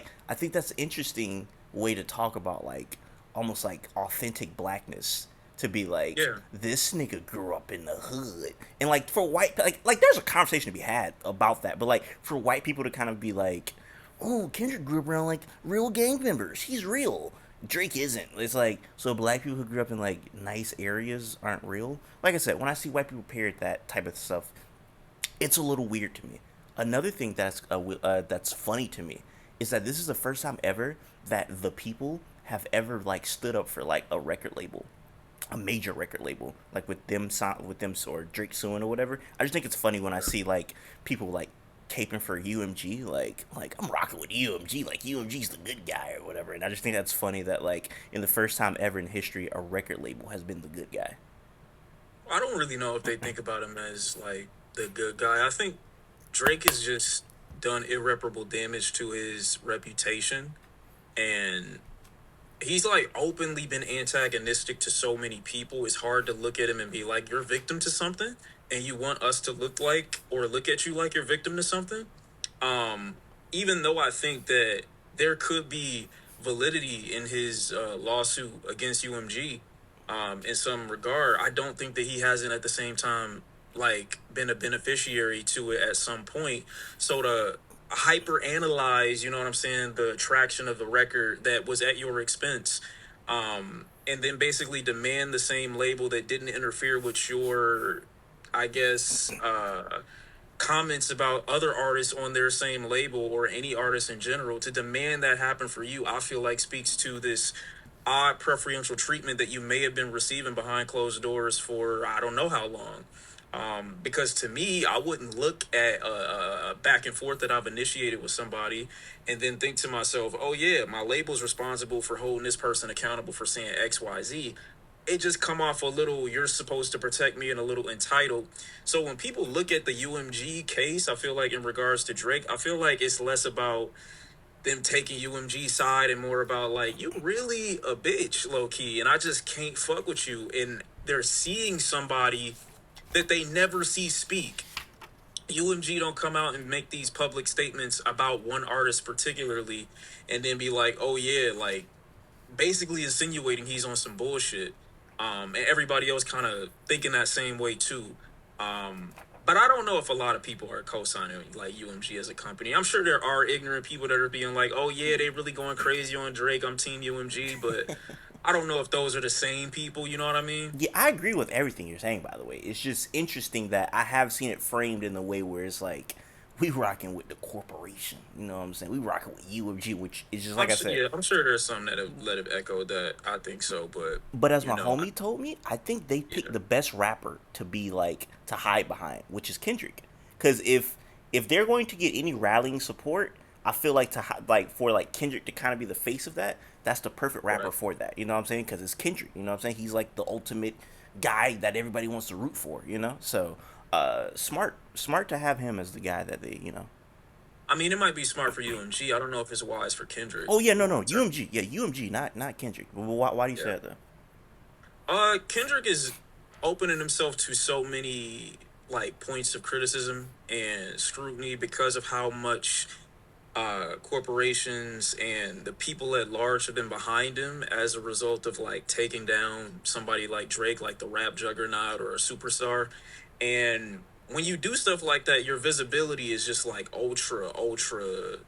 interesting way to talk about like almost like authentic blackness to be like Yeah, this nigga grew up in the hood and like for white like there's a conversation to be had about that but like for white people to kind of be like oh Kendrick grew up around like real gang members he's real Drake isn't it's like so black people who grew up in like nice areas aren't real like I said when I see white people parrot that type of stuff it's a little weird to me. Another thing that's funny to me is that this is the first time ever that the people have ever like stood up for like a record label, a major record label, like with them or Drake suing or whatever. I just think it's funny when I see like people like caping for UMG, like I'm rocking with UMG, like UMG's the good guy or whatever. And I just think that's funny that like in the first time ever in history, a record label has been the good guy. I don't really know if they think about him as like the good guy. I think Drake has just done irreparable damage to his reputation, and he's like openly been antagonistic to so many people. It's hard to look at him and be like, you're victim to something, and you want us to look like or look at you like you're victim to something. Um, Even though I think that there could be validity in his lawsuit against UMG, in some regard, I don't think that he hasn't at the same time like been a beneficiary to it at some point. So to hyper analyze, you know what I'm saying, the traction of the record that was at your expense, and then basically demand the same label that didn't interfere with your, I guess, comments about other artists on their same label or any artist in general, to demand that happen for you, I feel like speaks to this odd preferential treatment that you may have been receiving behind closed doors for I don't know how long. Because to me, I wouldn't look at a back and forth that I've initiated with somebody and then think to myself, oh yeah, my label's responsible for holding this person accountable for saying XYZ. It just come off a little, you're supposed to protect me, and a little entitled. So when people look at the UMG case, I feel like in regards to Drake, I feel like it's less about them taking UMG side and more about like, you really a bitch, low key, and I just can't fuck with you. And they're seeing somebody that they never see speak. UMG don't come out and make these public statements about one artist particularly and then be like, oh yeah, like basically insinuating he's on some bullshit. And everybody else kind of thinking that same way too. But I don't know if a lot of people are co-signing like UMG as a company. I'm sure there are ignorant people that are being like, "Oh yeah, they really going crazy on Drake. I'm Team UMG," but I don't know if those are the same people. You know what I mean? Yeah, I agree with everything you're saying. By the way, it's just interesting that I have seen it framed in a way where it's like we rocking with the corporation. You know what I'm saying? We rocking with UMG, which is just like I said. Yeah, I'm sure there's some that have let it echo that. I think so, but But as you my know, homie told me, I think they picked yeah, the best rapper to be like to hide behind, which is Kendrick. Because if they're going to get any rallying support, I feel like like for like Kendrick to kind of be the face of that, that's the perfect rapper right. for that. You know what I'm saying? Because it's Kendrick. You know what I'm saying? He's like the ultimate guy that everybody wants to root for. You know, so smart to have him as the guy that they I mean, it might be smart for UMG. I don't know if it's wise for Kendrick Oh yeah, no, long term. UMG, yeah, UMG, not Kendrick. Well, why do you say Yeah. that though? Kendrick is opening himself to so many like points of criticism and scrutiny because of how much corporations and the people at large have been behind him as a result of like taking down somebody like Drake, like the rap juggernaut or a superstar. And when you do stuff like that, your visibility is just like ultra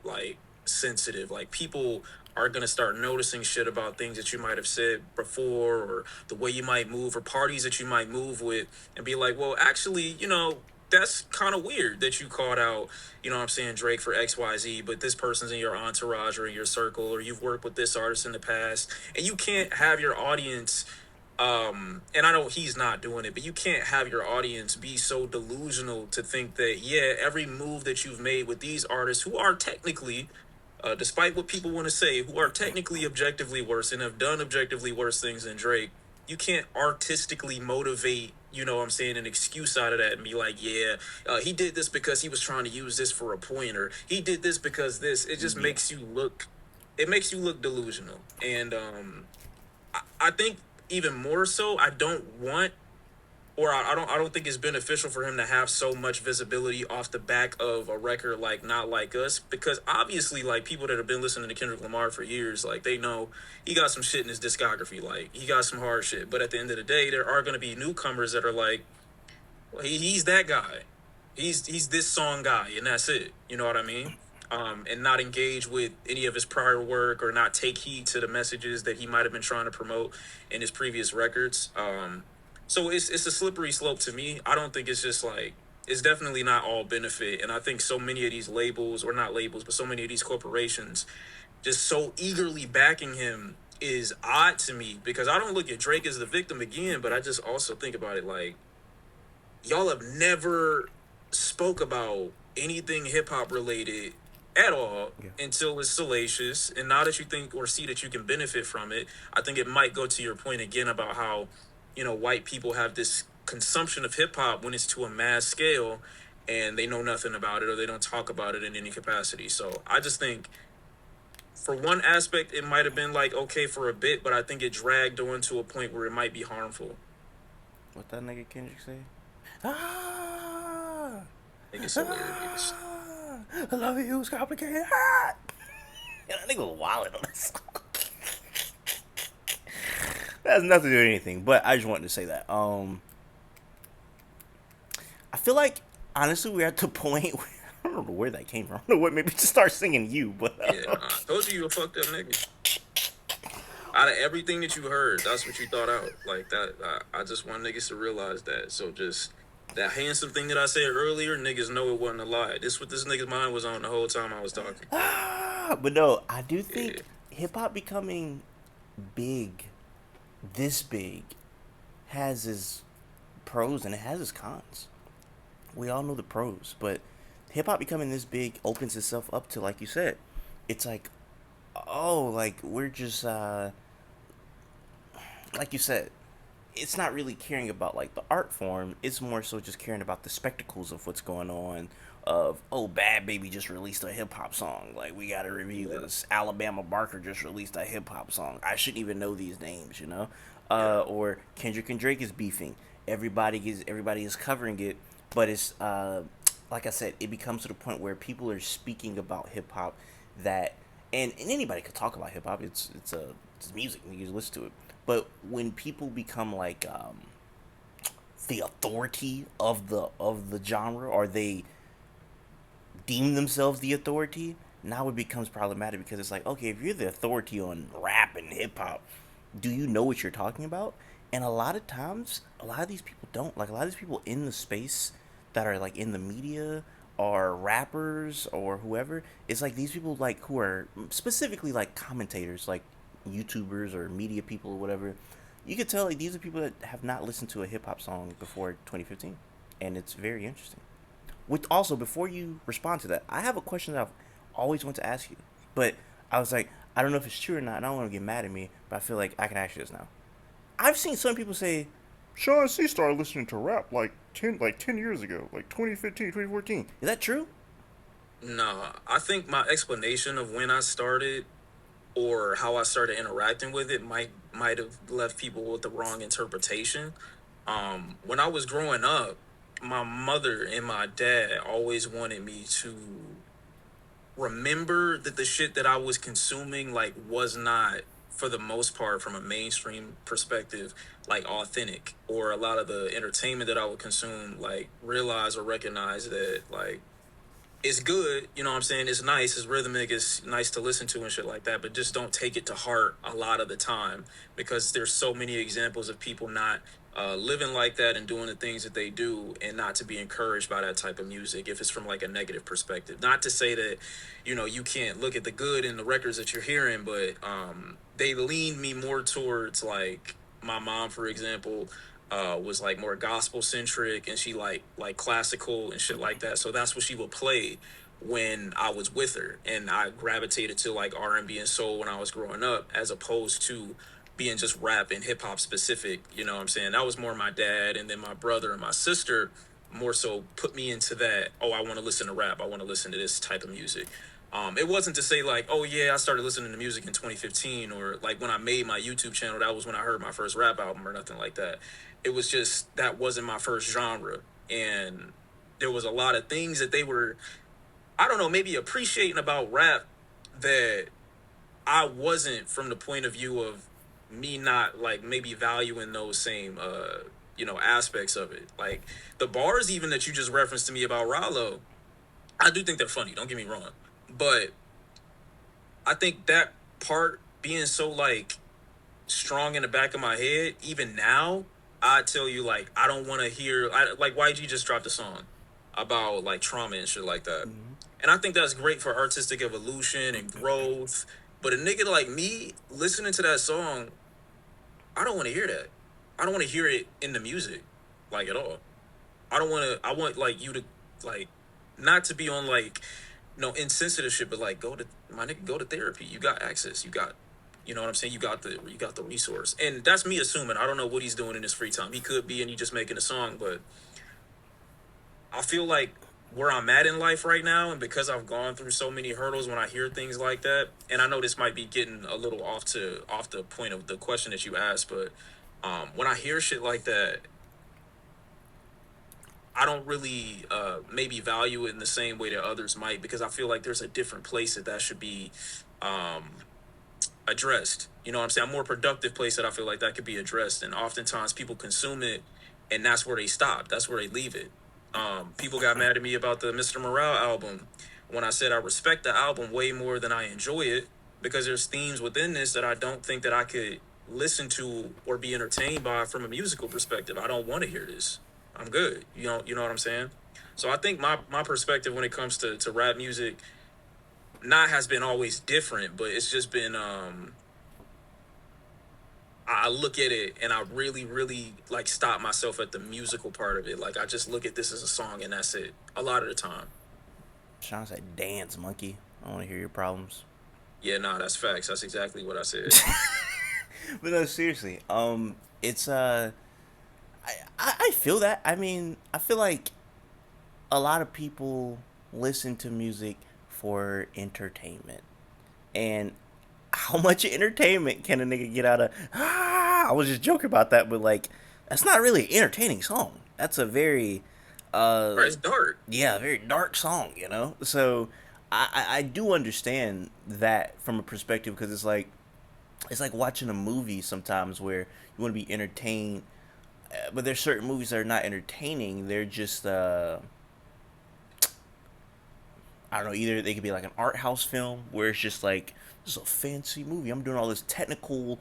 like sensitive. Like people are gonna start noticing shit about things that you might have said before, or the way you might move, or parties that you might move with, and be like, well, actually, that's kind of weird that you called out, what I'm saying, Drake for XYZ, but this person's in your entourage or in your circle, or you've worked with this artist in the past, and you can't have your audience, and I know he's not doing it, but you can't have your audience be so delusional to think that, yeah, every move that you've made with these artists who are technically, despite what people want to say, who are technically objectively worse and have done objectively worse things than Drake, you can't artistically motivate, what I'm saying, an excuse out of that and be like, yeah, he did this because he was trying to use this for a point, or he did this because this. It just Yeah. makes you look delusional. And I think even more so, I don't want, or I don't think it's beneficial for him to have so much visibility off the back of a record like Not Like Us, because obviously, like, people that have been listening to Kendrick Lamar for years, like, they know he got some shit in his discography, like he got some hard shit. But at the end of the day, there are going to be newcomers that are like, well, he's that guy, he's this song guy, and that's it. You know what I mean? And not engage with any of his prior work, or not take heed to the messages that he might have been trying to promote in his previous records. So it's a slippery slope to me. I don't think it's just like, it's definitely not all benefit, and I think so many of these labels, or not labels, but so many of these corporations just so eagerly backing him is odd to me, because I don't look at Drake as the victim again, but I just also think about it like, y'all have never spoke about anything hip hop related at all Yeah. until it's salacious. And now that you think or see that you can benefit from it, I think it might go to your point again about how, white people have this consumption of hip hop when it's to a mass scale, and they know nothing about it, or they don't talk about it in any capacity. So I just think, for one aspect, it might have been like okay for a bit, but I think it dragged on to a point where it might be harmful. What that nigga Kendrick say? Ah, I think it's hilarious. ah, I love you. It's complicated. Ah. Yeah, that nigga was wilding on this song. That has nothing to do with anything, but I just wanted to say that. I feel like honestly we're at the point where I don't know where that came from. I don't know what made me just start singing you, but Yeah, I told you a fucked up nigga. Out of everything that you heard, that's what you thought out. Like that, I just want niggas to realize that. So just that handsome thing that I said earlier, niggas know it wasn't a lie. This what this nigga's mind was on the whole time I was talking. but no, I do Yeah, think hip hop becoming big, this big, has its pros and it has its cons. We all know the pros, but hip hop becoming this big opens itself up to, like you said, it's like, oh, like we're just like you said, it's not really caring about like the art form. It's more so just caring about the spectacles of what's going on. Of, oh, Bad Baby just released a hip hop song. Like, we gotta review yeah, this. Alabama Barker just released a hip hop song. I shouldn't even know these names, you know. yeah. Or Kendrick and Drake is beefing. Everybody is covering it, but it's like I said, it becomes to the point where people are speaking about hip hop that, and anybody could talk about hip hop. It's music. You can listen to it. But when people become like the authority of the genre, or they deem themselves the authority, now it becomes problematic, because it's like, okay, if you're the authority on rap and hip hop, do you know what you're talking about? And a lot of times, a lot of these people don't. Like, a lot of these people in the space that are like in the media, or rappers or whoever, it's like these people, like, who are specifically like commentators, like YouTubers or media people or whatever. You could tell, like, these are people that have not listened to a hip hop song before 2015, and it's very interesting. With also, before you respond to that, I have a question that I've always wanted to ask you, but I was like, I don't know if it's true or not, and I don't want to get mad at me, but I feel like I can ask you this now. I've seen some people say Shawn Cee started listening to rap like 10 years ago, like 2015, 2014. Is that true? No, I think my explanation of when I started, or how I started interacting with it, might have left people with the wrong interpretation. When I was growing up, my mother and my dad always wanted me to remember that the shit that I was consuming like was not, for the most part, from a mainstream perspective, like authentic, or a lot of the entertainment that I would consume, like realize or recognize that like it's good, you know what I'm saying? It's nice, it's rhythmic, it's nice to listen to and shit like that, but just don't take it to heart a lot of the time, because there's so many examples of people not living like that and doing the things that they do, and not to be encouraged by that type of music if it's from like a negative perspective. Not to say that, you know, you can't look at the good in the records that you're hearing, but they lean me more towards like my mom, for example, was like more gospel centric, and she like classical and shit like that. So that's what she would play when I was with her, and I gravitated to like R&B and soul when I was growing up, as opposed to being just rap and hip hop specific. You know what I'm saying? That was more my dad, and then my brother and my sister more so put me into that. Oh, I want to listen to rap. I want to listen to this type of music. It wasn't to say like, oh yeah, I started listening to music in 2015, or like when I made my YouTube channel, that was when I heard my first rap album, or nothing like that. It was just that wasn't my first genre, and there was a lot of things that they were, I don't know, maybe appreciating about rap that I wasn't, from the point of view of me not like maybe valuing those same aspects of it. Like the bars even that you just referenced to me about Rollo, I do think they're funny, don't get me wrong. But I think that part being so like strong in the back of my head, even now, I tell you, like, I don't want to hear, like, YG just dropped a song about like trauma and shit like that. Mm-hmm. And I think that's great for artistic evolution and growth. But a nigga like me listening to that song, I don't want to hear that. I don't want to hear it in the music, like, at all. I don't want to, I want like you to, like, not to be on like, no insensitive shit, but like, go to, my nigga, go to therapy. You got access. You got, you know what I'm saying? You got the resource. And that's me assuming. I don't know what he's doing in his free time. He could be, and he just making a song, but I feel like where I'm at in life right now, and because I've gone through so many hurdles, when I hear things like that, and I know this might be getting a little off the point of the question that you asked, but when I hear shit like that, I don't really maybe value it in the same way that others might, because I feel like there's a different place that should be um, addressed. You know what I'm saying? A more productive place that I feel like that could be addressed. And oftentimes people consume it, and that's where they stop. That's where they leave it. People got mad at me about the Mr. Morale album when I said I respect the album way more than I enjoy it, because there's themes within this that I don't think that I could listen to or be entertained by from a musical perspective. I don't want to hear this. I'm good. You know what I'm saying? So I think my perspective when it comes to rap music not has been always different, but it's just been I look at it and I really, really like stop myself at the musical part of it. Like I just look at this as a song and that's it. A lot of the time. Shawn said, "Dance, monkey. I want to hear your problems." Yeah, nah, that's facts. That's exactly what I said. But no, seriously. It's I feel that. I mean, I feel like a lot of people listen to music for entertainment, and how much entertainment can a nigga get out of? I was just joking about that, but like, that's not really an entertaining song. That's a very, Bro, it's dark. yeah, very dark song. You know, so I do understand that from a perspective, because it's like watching a movie sometimes where you want to be entertained, but there's certain movies that are not entertaining. They're just I don't know. Either they could be like an art house film where it's just like, this is a fancy movie. I'm doing all this technical,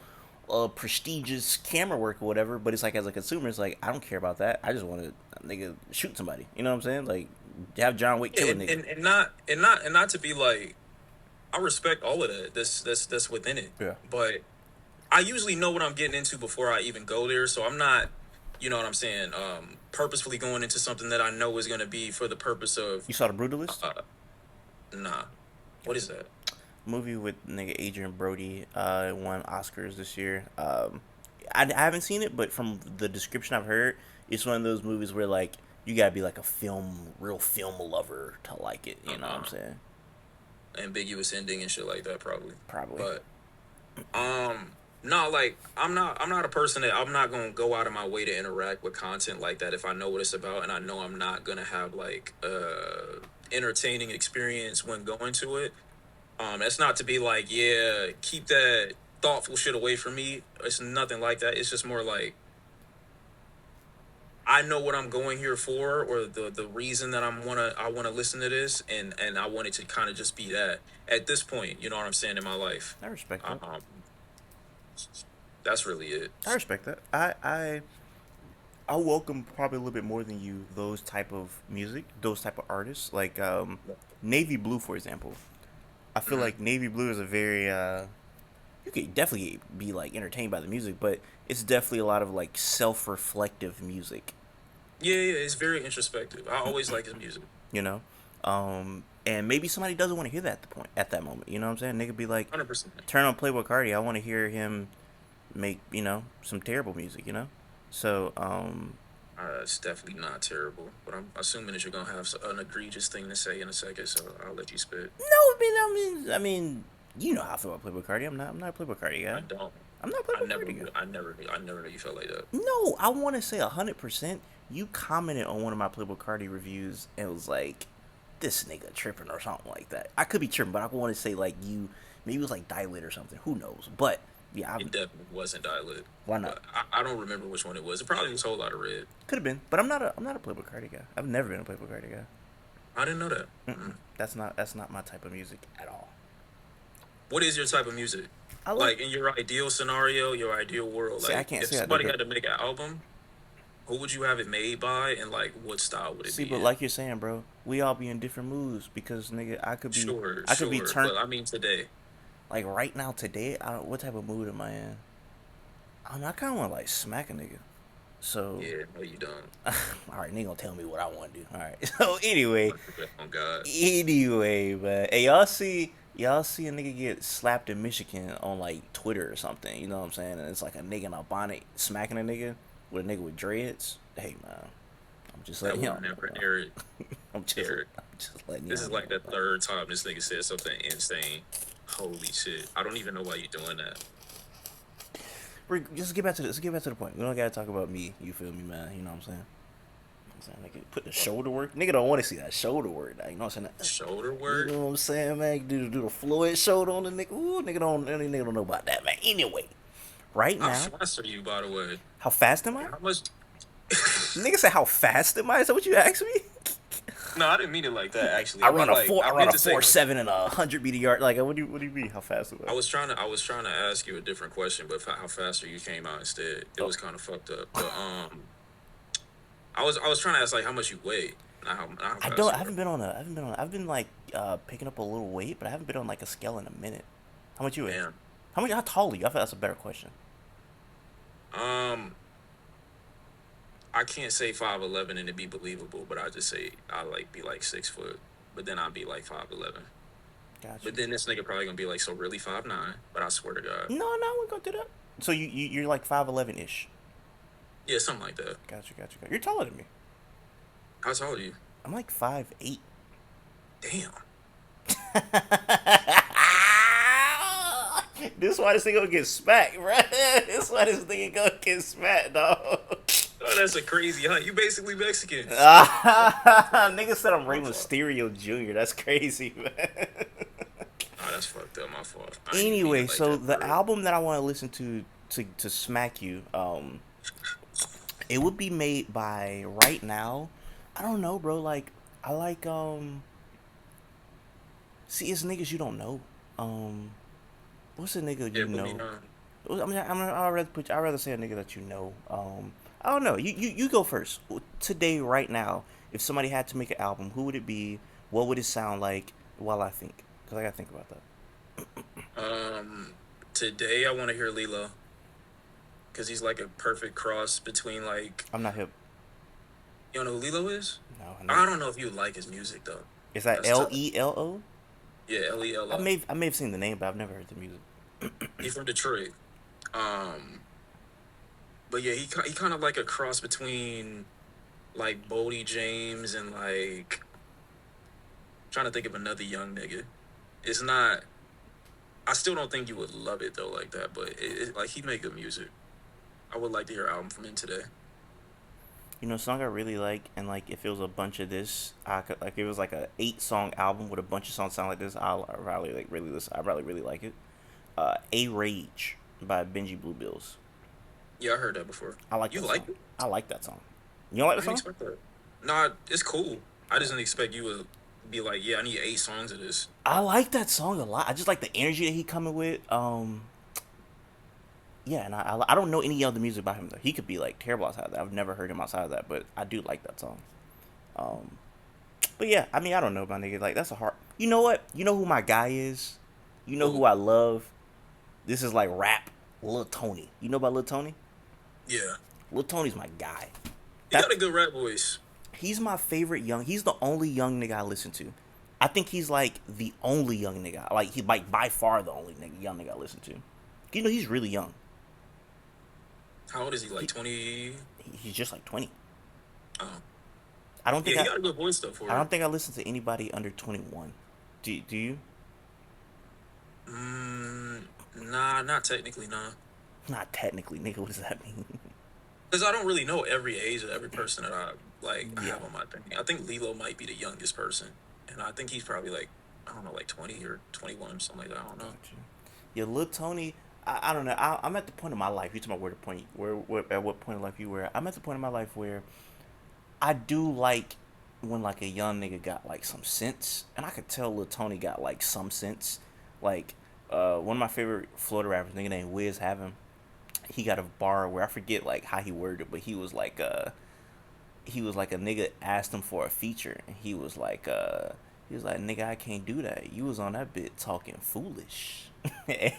prestigious camera work or whatever. But it's like, as a consumer, it's like, I don't care about that. I just want to nigga shoot somebody. You know what I'm saying? Like, have John Wick kill a nigga. And not to be like, I respect all of that. That's within it. Yeah. But I usually know what I'm getting into before I even go there. So I'm not, you know what I'm saying, purposefully going into something that I know is gonna be for the purpose of You saw The Brutalist? nah. What is that? Movie with nigga Adrian Brody. It won Oscars this year. I haven't seen it, but from the description I've heard, it's one of those movies where like you gotta be like a real film lover to like it. You know what I'm saying? Ambiguous ending and shit like that, probably. Probably. But um, No, like I'm not a person that I'm not gonna go out of my way to interact with content like that if I know what it's about and I know I'm not gonna have like entertaining experience when going to it. That's not to be like, yeah, keep that thoughtful shit away from me. It's nothing like that. It's just more like I know what I'm going here for, or the reason that I wanna listen to this, and I want it to kind of just be that at this point. You know what I'm saying in my life. I respect that. Um, that's really it. I respect that. I welcome probably a little bit more than you those type of music, those type of artists, like Navy Blue, for example. I feel Mhm. like Navy Blue is a very you could definitely be like entertained by the music, but it's definitely a lot of like self-reflective music, Yeah, yeah, it's very introspective. I always like his music. you know. And maybe somebody doesn't want to hear that at the point at that moment. You know what I'm saying? Nigga be like, 100%. turn on Playboy Cardi. I want to hear him make some terrible music. So It's definitely not terrible, but I'm assuming that you're gonna have an egregious thing to say in a second, so I'll let you spit. no, I mean, you know how I feel about Playboy Cardi. I'm not a Playboy Cardi I guy. don't. I'm not a I Playboy never Cardi guy. knew. I never knew you felt like that. No, I want to say 100%. You commented on one of my Playboy Cardi reviews and was like, "This nigga tripping" or something like that. I could be tripping, but I want to say like you, maybe it was like Dilate or something. Who knows? But yeah, It definitely wasn't Dialect, why not? but I don't remember which one it was. It probably was a whole lot of red. Could have been, but I'm not a Playboy Cardi guy. I've never been a Playboy Cardi guy. I didn't know that. Mm-mm. That's not my type of music at all. What is your type of music? I like. Like in your ideal scenario, your ideal world, See, I like can't if say that, somebody nigga. had to make an album, who would you have it made by, and like what style would it See, be but in? like you're saying, bro, we all be in different moods because nigga, Sure, I could be sure, turned but I mean today. like right now today. What type of mood am I in? I kind of want to like smack a nigga. So, Yeah, no, you don't. all right, nigga gonna tell me what I want to do. All right. So anyway, On God. but hey, y'all see a nigga get slapped in Michigan on like Twitter or something. You know what I'm saying? And it's like a nigga in a bonnet smacking a nigga with a nigga with dreads. Hey man, I'm just That letting would y'all know, never, bro. Eric. I'm just Eric. I'm just letting This y'all is know, like the bro. third time this nigga said something insane. Holy shit! I don't even know why you're doing that. Let's get back to the point. We don't gotta talk about me. You feel me, man? You know what I'm saying? I'm saying, nigga, put the shoulder work. Nigga don't want to see that shoulder work. You know what I'm saying? Shoulder You work. know what I'm saying, man? Do the Floyd shoulder on the nigga. Ooh, nigga don't know about that, man. Anyway, right How now, fast are you, by the way? how fast am I? How much? Nigga said, how fast am I? Is that what you asked me? No, I didn't mean it like that. Actually, I meant like I I run meant a to say. 4.7 and 100 meter yard. Like, what do you mean? How fast am I? I was trying to ask you a different question, but how faster you came out instead, it Oh, was kind of fucked up. But I was trying to ask like how much you weigh, not how I fast don't. I you are. haven't been on a. I haven't been on. I've been like picking up a little weight, but I haven't been on like a scale in a minute. How much you weigh? Damn. How much? How tall are you? I feel that's a better question. Um, I can't say 5'11" and it be believable, but I just say I like be like 6 foot, but then I'd be like 5'11". Got But you. then this nigga probably gonna be like, so really 5'9"? But I swear to God, No, we're gonna do that. So you're like 5'11 ish. yeah, something like that. Got you. You're taller than me. How tall are you? I'm like 5'8". Damn. This why this thing gonna get smacked, bro. This why this thing gonna get smacked, dog. Oh, that's a crazy height. You basically Mexican. Nigga said I'm Rey My fault. Mysterio Jr. That's crazy, man. Oh, that's fucked up. My fault. I ain't mean Anyway, it like so that for the real. album that I want to listen to smack you, it would be made by right now. I don't know, bro. Like I like see, it's niggas you don't know. Um, what's a nigga Yeah, you put me know? on. I'd rather say a nigga that you know. I don't know. You go first. Today, right now, if somebody had to make an album, who would it be? What would it sound like? While I think, because I gotta think about that. Um, Today I want to hear Lilo because he's like a perfect cross between like I'm not hip. you know who Lilo is. No, I know. I don't know if you like his music though. Is that That's tough. Lelo? Yeah, Lelo. I may have seen the name, but I've never heard the music. He's from Detroit. Um, but yeah, he kind of like a cross between like Bodie James and like trying to think of another young nigga. It's not I still don't think you would love it though like that, but like he make good music. I would like to hear an album from him today. You know, song I really like, and like if it was a bunch of this, I could like if it was like a 8 song album with a bunch of songs sound like this, I'll probably like really listen. I probably really like it. A Rage by Benji Blue Bills. Yeah, I heard that before. I like You that like song. it? I like that song. You don't like I the didn't song? expect that. Nah, it's cool. I just didn't expect you would be like, yeah, I need 8 songs of this. I like that song a lot. I just like the energy that he coming with. Yeah, and I don't know any other music by him though. He could be like terrible outside of that. I've never heard him outside of that, but I do like that song. Um, but yeah, I mean, I don't know, my nigga. Like that's a hard. You know what? You know who my guy is? You know who Cool. I love? This is like rap. Lil Tony. You know about Lil Tony? Yeah. Lil Tony's my guy. He That got a good rap voice. he's my favorite young. He's the only young nigga I listen to. I think he's like the only young nigga. Like he like by far the only young nigga I listen to. You know he's really young. How old is he? He, Like 20? he's just like 20. Oh. I don't think Yeah, he got a good voice though I for it. don't think I listen to anybody under 21. Do you? Mm, nah, not technically, nah. Not technically, nigga. What does that mean? Because I don't really know every age of every person that I Yeah. have on my thing. I think Lilo might be the youngest person, and I think he's probably like I don't know, like 20 or 21, something like that. I don't know. Gotcha. Yeah, Lil Tony. I don't know. I'm at the point of my life. You talking about where the point? Where at what point of life you were? I'm at the point of my life where I do like when like a young nigga got like some sense, and I could tell Lil Tony got like some sense. Like one of my favorite Florida rappers, nigga named Wiz, have him. He got a bar where I forget like how he worded it, but he was like a nigga asked him for a feature, and he was like nigga, I can't do that. You was on that bit talking foolish,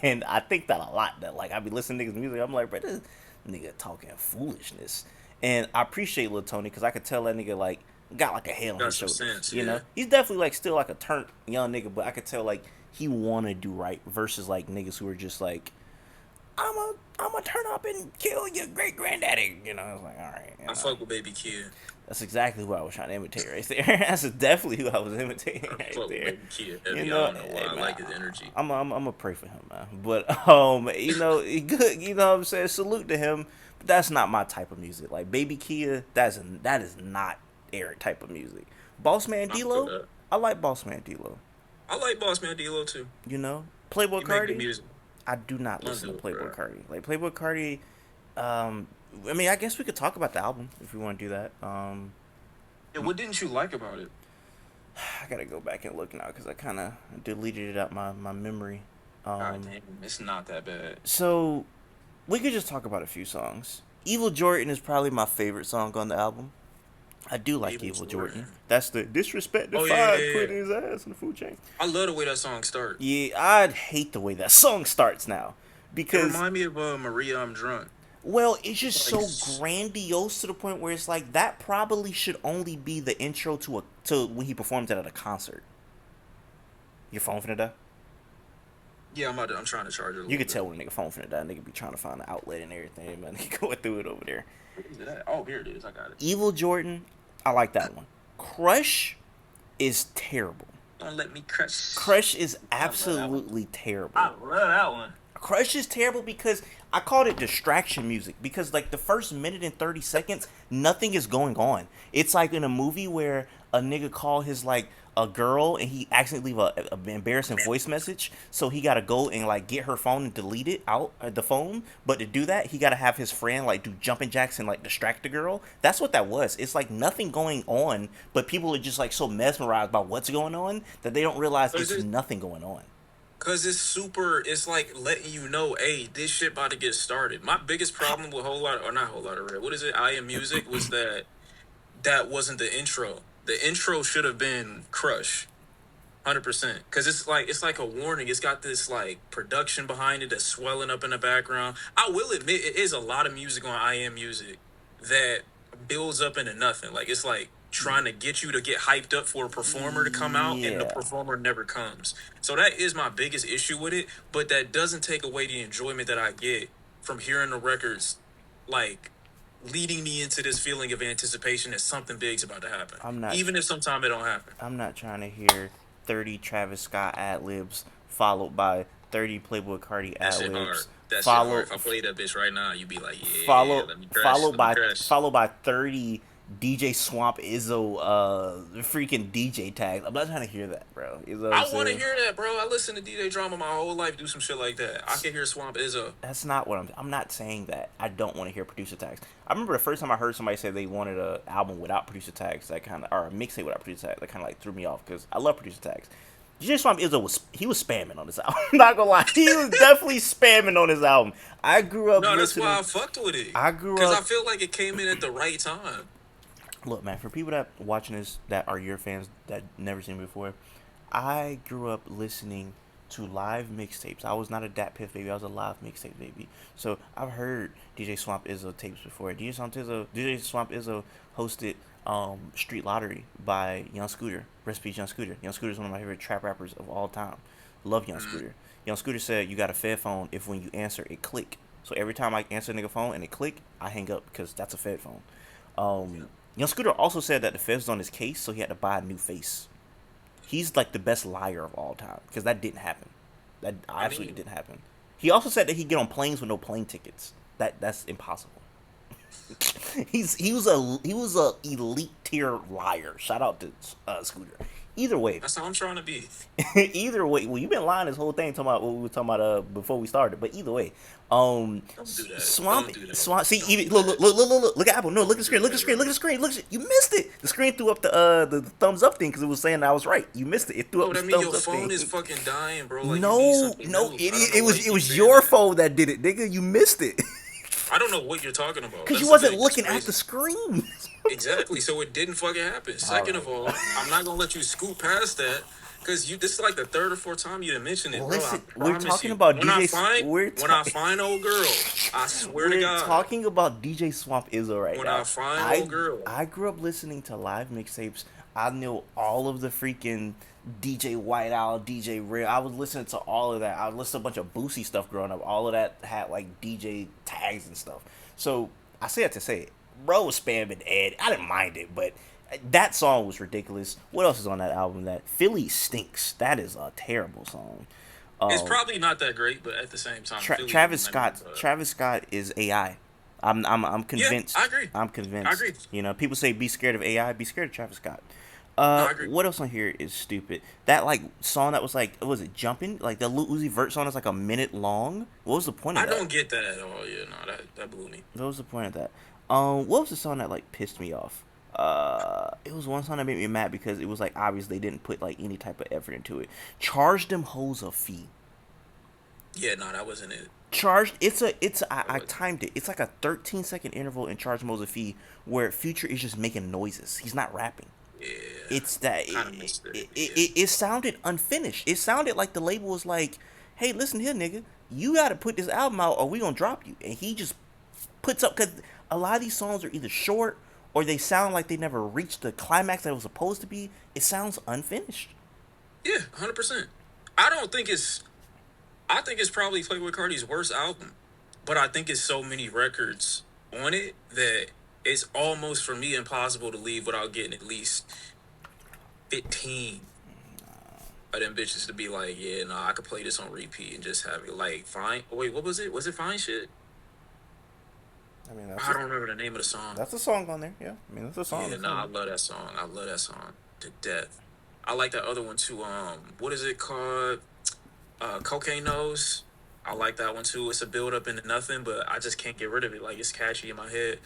and I think that a lot. That like I be listening to niggas music, I'm like, bro, this nigga talking foolishness, and I appreciate Lil Tony because I could tell that nigga like got like a head on Got his some shoulders. sense, You yeah. know, he's definitely like still like a turned young nigga, but I could tell like he wanna do right versus like niggas who are just like I'm a turn up and kill your great granddaddy. You know, I was like, all right, you I know. fuck with Baby Kid. That's exactly who I was trying to imitate right there. That's definitely who I was imitating I right fuck with there. Baby Kid You heavy. I know, don't know why. hey, I man, like his energy. I'm gonna pray for him, man. But you know, good. You know what I'm saying? Salute to him. But that's not my type of music. Like Baby Kia, that is not Eric type of music. Boss Man I feel D-Lo, that. I like Boss Man D-Lo. I like Boss Man D-Lo too. You know, Playboy He make good Cardi, music. I do not Don't listen to do it, Playboy bro. Cardi. Like Playboy Cardi, I mean, I guess we could talk about the album if we want to do that. Yeah, what didn't you like about it? I gotta go back and look now because I kind of deleted it out my memory. God Um, damn, it's not that bad. so we could just talk about a few songs. Evil Jordan is probably my favorite song on the album. I do like Evil Evil Jordan. Jordan. That's the disrespect Oh yeah, defied, yeah, yeah. putting his ass in the food chain. I love the way that song start. Yeah, I hate the way that song starts now It because remind me of Maria, I'm drunk. well, it's just Like, so grandiose to the point where it's like that probably should only be the intro to when he performed it at a concert. Your phone finna die? yeah, I'm trying to charge it a little You could bit. tell when a nigga phone finna die. Nigga be trying to find an outlet and everything, man. He going through it over there. Where is it at? Oh, here it is. I got it. Evil Jordan, I like that one. Crush is terrible. Don't let me crush. Crush is I love that one. absolutely terrible. I love that one. Crush is terrible because I called it distraction music because like the first minute and 30 seconds, nothing is going on. It's like in a movie where a nigga call his like a girl and he accidentally leave a embarrassing voice message, so he gotta go and like get her phone and delete it out the phone. But to do that, he gotta have his friend like do jumping jacks and like distract the girl. That's what that was. It's like nothing going on, but people are just like so mesmerized by what's going on that they don't realize Cause it's it's, nothing going on. Cause it's super. It's like letting you know, hey, this shit about to get started. My biggest problem with whole lot, or not whole lot of red. What is it? I am music was that wasn't the intro. The intro should have been Crush. 100%, because it's like a warning. It's got this like production behind it that's swelling up in the background. I will admit it is a lot of music on I Am Music that builds up into nothing. Like it's like trying to get you to get hyped up for a performer to come out, and the Yeah. performer never comes. So that is my biggest issue with it. But that doesn't take away the enjoyment that I get from hearing the records, like leading me into this feeling of anticipation that something big's about to happen, I'm not even if sometime it don't happen. I'm not trying to hear 30 Travis Scott ad libs followed by 30 Playboy Cardi That ad shit hard. libs. That shit hard. Follow If I play that bitch right now, you'd be like, yeah, follow let me crash. followed Let me by crash. followed by 30 DJ Swamp Izzo freaking DJ tags. I'm not trying to hear that, bro. You know what I'm I want to saying? hear that, bro. I listen to DJ Drama my whole life. Do some shit like that. I can hear Swamp Izzo. That's not what I'm not saying that I don't want to hear producer tags. I remember the first time I heard somebody say they wanted a album without producer tags, that kind of, or a mixtape without producer tags, that kind of like threw me off because I love producer tags. DJ Swamp Izzo was spamming on this album. I'm not gonna lie, he was definitely spamming on his album. I grew up No, that's why listening. I fucked with it. I grew Cause I up. feel like it came in at the right time. Look, man, for people that watching this that are your fans that never seen me before, I grew up listening to live mixtapes. I was not a Dat Piff baby. I was a live mixtape baby. So I've heard DJ Swamp Izzo tapes before. DJ Swamp Izzo hosted Street Lottery by Young Scooter. Recipe Young Scooter. Young Scooter is one of my favorite trap rappers of all time. Love Young Scooter. Young Scooter said you got a Fed phone if when you answer it click. So every time I answer a nigga phone and it click, I hang up because that's a Fed phone. Young Scooter also said that the feds was on his case, so he had to buy a new face. He's like the best liar of all time because that didn't happen. That absolutely didn't happen. He also said that he'd get on planes with no plane tickets. That's impossible. he was a elite tier liar. Shout out to Scooter. Either way, That's how I'm trying to be. either way, well, you've been lying this whole thing talking about what we were talking about before we started. But either way, Don't do that. Swamp, Don't do that. Swamp. See, Don't even do look, that. look at Apple. No, look at the screen. Look at the screen. Look at the screen. Look, you missed it. The screen threw up the thumbs up thing because it was saying I was right. You missed it. It threw Oh, up the that mean thumbs your up phone thing. is fucking dying, bro. Like, you need No, something no, new. I don't idiot. know It why was you keep saying your that. phone that did it, nigga. You missed it I don't know what you're talking about. because you That's the wasn't thing. It's looking at crazy. the screen. Exactly. So it didn't fucking happen. All Second right. of all, I'm not gonna let you scoot past that because you. This is like the third or fourth time you done mentioned it, bro. I Listen, we're promise talking you. about When I DJ. find We're when I talking. find old girl, I swear to We're God, talking about DJ Swamp Izzo right when now. I find I old girl, I grew up listening to live mixtapes. I knew all of the freaking DJ White Owl, DJ Rare. I was listening to all of that. I listened to a bunch of Boosie stuff growing up. All of that had like DJ tags and stuff. So I say that to say it. Bro was spamming Ed. I didn't mind it, but that song was ridiculous. What else is on that album? That Philly Stinks. That is a terrible song. it's Um, probably not that great, but at the same time, Philly Travis wasn't that Scott. good. Travis Scott is AI. I'm Yeah, convinced. I agree. I'm I convinced. agree. You know, people say be scared of AI. Be scared of Travis Scott. No, I agree. What else on here is stupid? That like song that was like, what was it jumping? Like the Lil Uzi Vert song is like a minute long. What was the point of I that? don't get that at all. Yeah, no, that blew me. What was the point of that? What was the song that like pissed me off? It was one song that made me mad because it was like obvious they didn't put like any type of effort into it. Charge them hoes a fee. Yeah, no, that wasn't it. Charged. I That wasn't. timed it. It's like a 13-second interval in Charge Moses Fee where Future is just making noises. He's not rapping. Yeah, It's that kind of missed it. it sounded unfinished. It sounded like the label was like, "Hey, listen here, nigga, you got to put this album out or we gonna drop you." And he just puts up because a lot of these songs are either short or they sound like they never reached the climax that it was supposed to be. It sounds unfinished. Yeah, 100%. I don't think it's. I think it's probably Playboy Cardi's worst album, but I think it's so many records on it that it's almost for me impossible to leave without getting at least 15 of them bitches to be like, yeah, no, I could play this on repeat and just have it like fine. Oh, wait, what was it? Was it Fine Shit? I mean, I don't remember the name of the song. that's a song on there. Yeah, I mean, that's a song. Yeah, no, I love that song. I love that song to death. I like that other one too. What is it called? Cocaine Nose. I like that one too. It's a build up into nothing, but I just can't get rid of it. Like it's catchy in my head.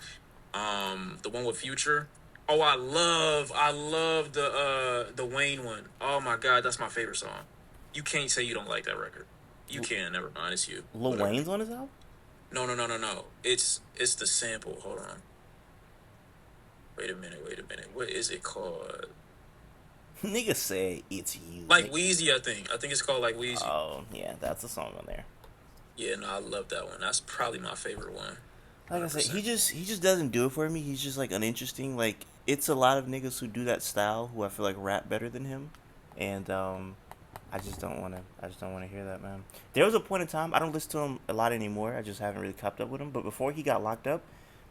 The one with Future. Oh, I love the Wayne one. Oh my God, that's my favorite song. You can't say you don't like that record. You can't. Never mind. It's you. Lil Whatever. Wayne's on his album. No. It's the sample. Hold on. Wait a minute. What is it called? Nigga say it's you. Like Wheezy, I think. I think it's called like Wheezy. Oh yeah, that's a song on there. Yeah, no, I love that one. That's probably my favorite one. Like I said, 100%. he just doesn't do it for me. He's just like uninteresting. Like it's a lot of niggas who do that style who I feel like rap better than him, and I just don't want to. I just don't want to hear that, man. There was a point in time I don't listen to him a lot anymore. I just haven't really kept up with him. But before he got locked up,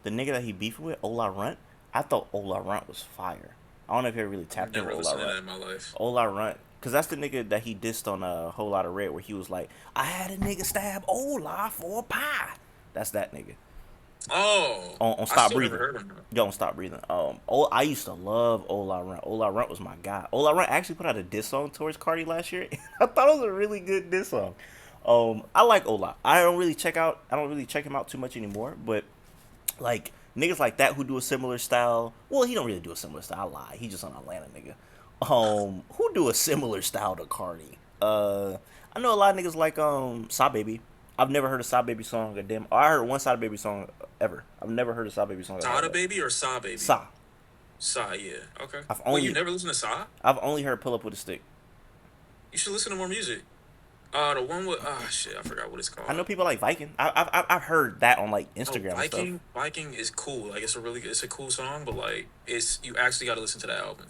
the nigga that he beefed with, Ola Runt, I thought Ola Runt was fire. I don't know if you ever really I've tapped into never Ola listened to that Runt. in my life. Ola Runt Cause that's the nigga that he dissed on a whole lot of red, where he was like, "I had a nigga stab Ola for a pie." That's that nigga Oh, on I Stop still never Breathing. heard him. Yo, on Stop Breathing. I used to love Ola Runt. Ola Runt was my guy. Ola Runt actually put out a diss song towards Cardi last year. I thought it was a really good diss song. I like Ola. I don't really check him out too much anymore. But like niggas like that who do a similar style. Well, he don't really do a similar style. I lie. He just an Atlanta nigga. Who do a similar style to Cardi? I know a lot of niggas like Saw Baby. I've never heard a Saw Baby song. A damn. I heard one Saw Baby song ever. I've never heard a Saw Baby song. Sada Baby or Saw Baby? Saw. Saw, yeah. Okay. I've Wait, you only never listen to Saw? I've only heard Pull Up with a Stick. You should listen to more music. The one with shit, I forgot what it's called. I know people like Viking. I've heard that on like Oh, Instagram and stuff. Viking is cool. Like it's a cool song, but like you actually got to listen to that album.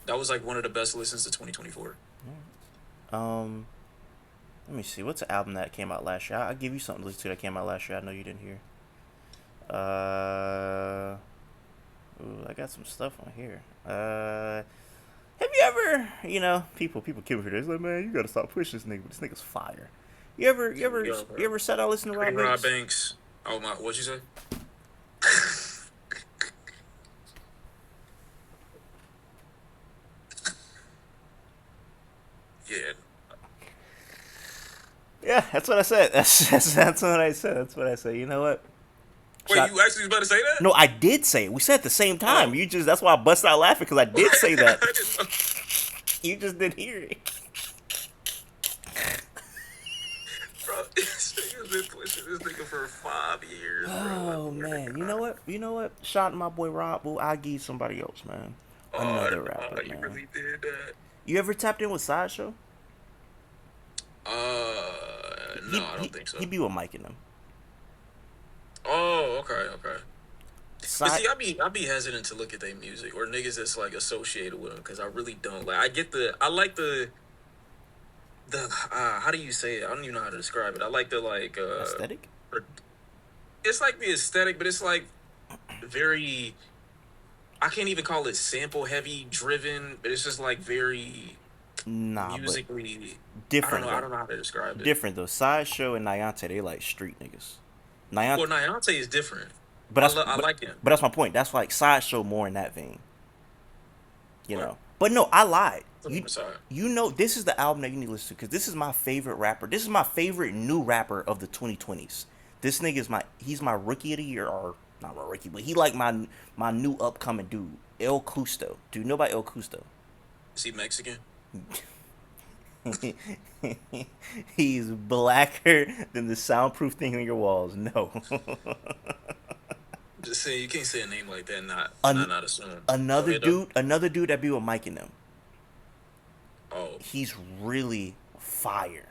That was like one of the best listens to 2024. Um, Let me see. What's the album that came out last year? I'll give you something to listen to that came out last year. I know you didn't hear. I got some stuff on here. Have you ever, people kill me for this. Like, man, you gotta stop pushing this nigga. But this nigga's fire. You ever sat down and listened to Rob Rob Banks? Banks. Oh my, what'd you say? Yeah. Yeah, that's what I said. That's what I said. That's what I said. You know what? Wait, Shot- you actually was about to say that? No, I did say it. We said it at the same time. Oh. That's why I busted out laughing because I did say that. I didn't know. You just didn't hear it. Bro, this nigga's been pushing this nigga for 5 years, bro. Oh man, you know what? Shout out my boy Rob. Well, I'll give you somebody else, man. Another rapper, You man. really did that. You ever tapped in with Sideshow? No, I don't think so. He be with Mike and them. Oh, okay. But Side, see, I be hesitant to look at their music or niggas that's like associated with them because I really don't like. I like the how do you say it? I don't even know how to describe it. I like the like aesthetic? It's like the aesthetic, but it's like very. I can't even call it sample heavy driven, but it's just like very Nah, musically but different. I don't know how to describe it. Different though. Sideshow and Nyante, they like street niggas. Well, Nyante is different. But I like him. But that's my point. That's like Sideshow more in that vein. You know. But no, I lied. You know, this is the album that you need to listen to because this is my favorite rapper. This is my favorite new rapper of the 2020s. This nigga is he's my rookie of the year, or not my rookie, but he like my new upcoming dude, El Custo. Do you know about El Custo? Is he Mexican? He's blacker than the soundproof thing on your walls. No. Just saying, you can't say a name like that. Not assume. Another dude that be with Mike and them. Oh, He's really fire.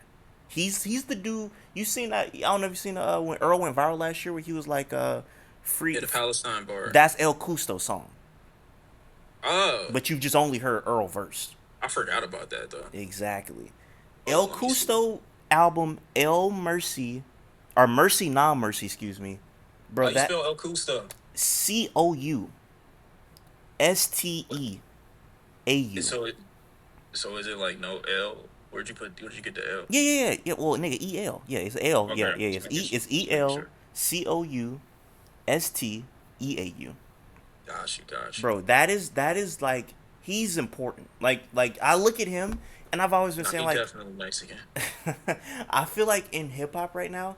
He's the dude. You seen that? I don't know if you seen when Earl went viral last year, where he was like free. yeah, the Palestine bar. That's El Custo song. Oh, But you just only heard Earl verse. I forgot about that though. Exactly. Oh, El let me see. Custo album El Mercy, or Mercy Non Mercy, excuse me, bro. How you That spell El Custo? COUSTEAU. So is it like no L? Where'd you get the L? Yeah. Well, nigga, EL. Yeah, it's L. Okay. Yeah. It's ELCOUSTEAU. Got you. Bro, that is like he's important. Like I look at him and I've always been saying He's like definitely Mexican. I feel like in hip hop right now,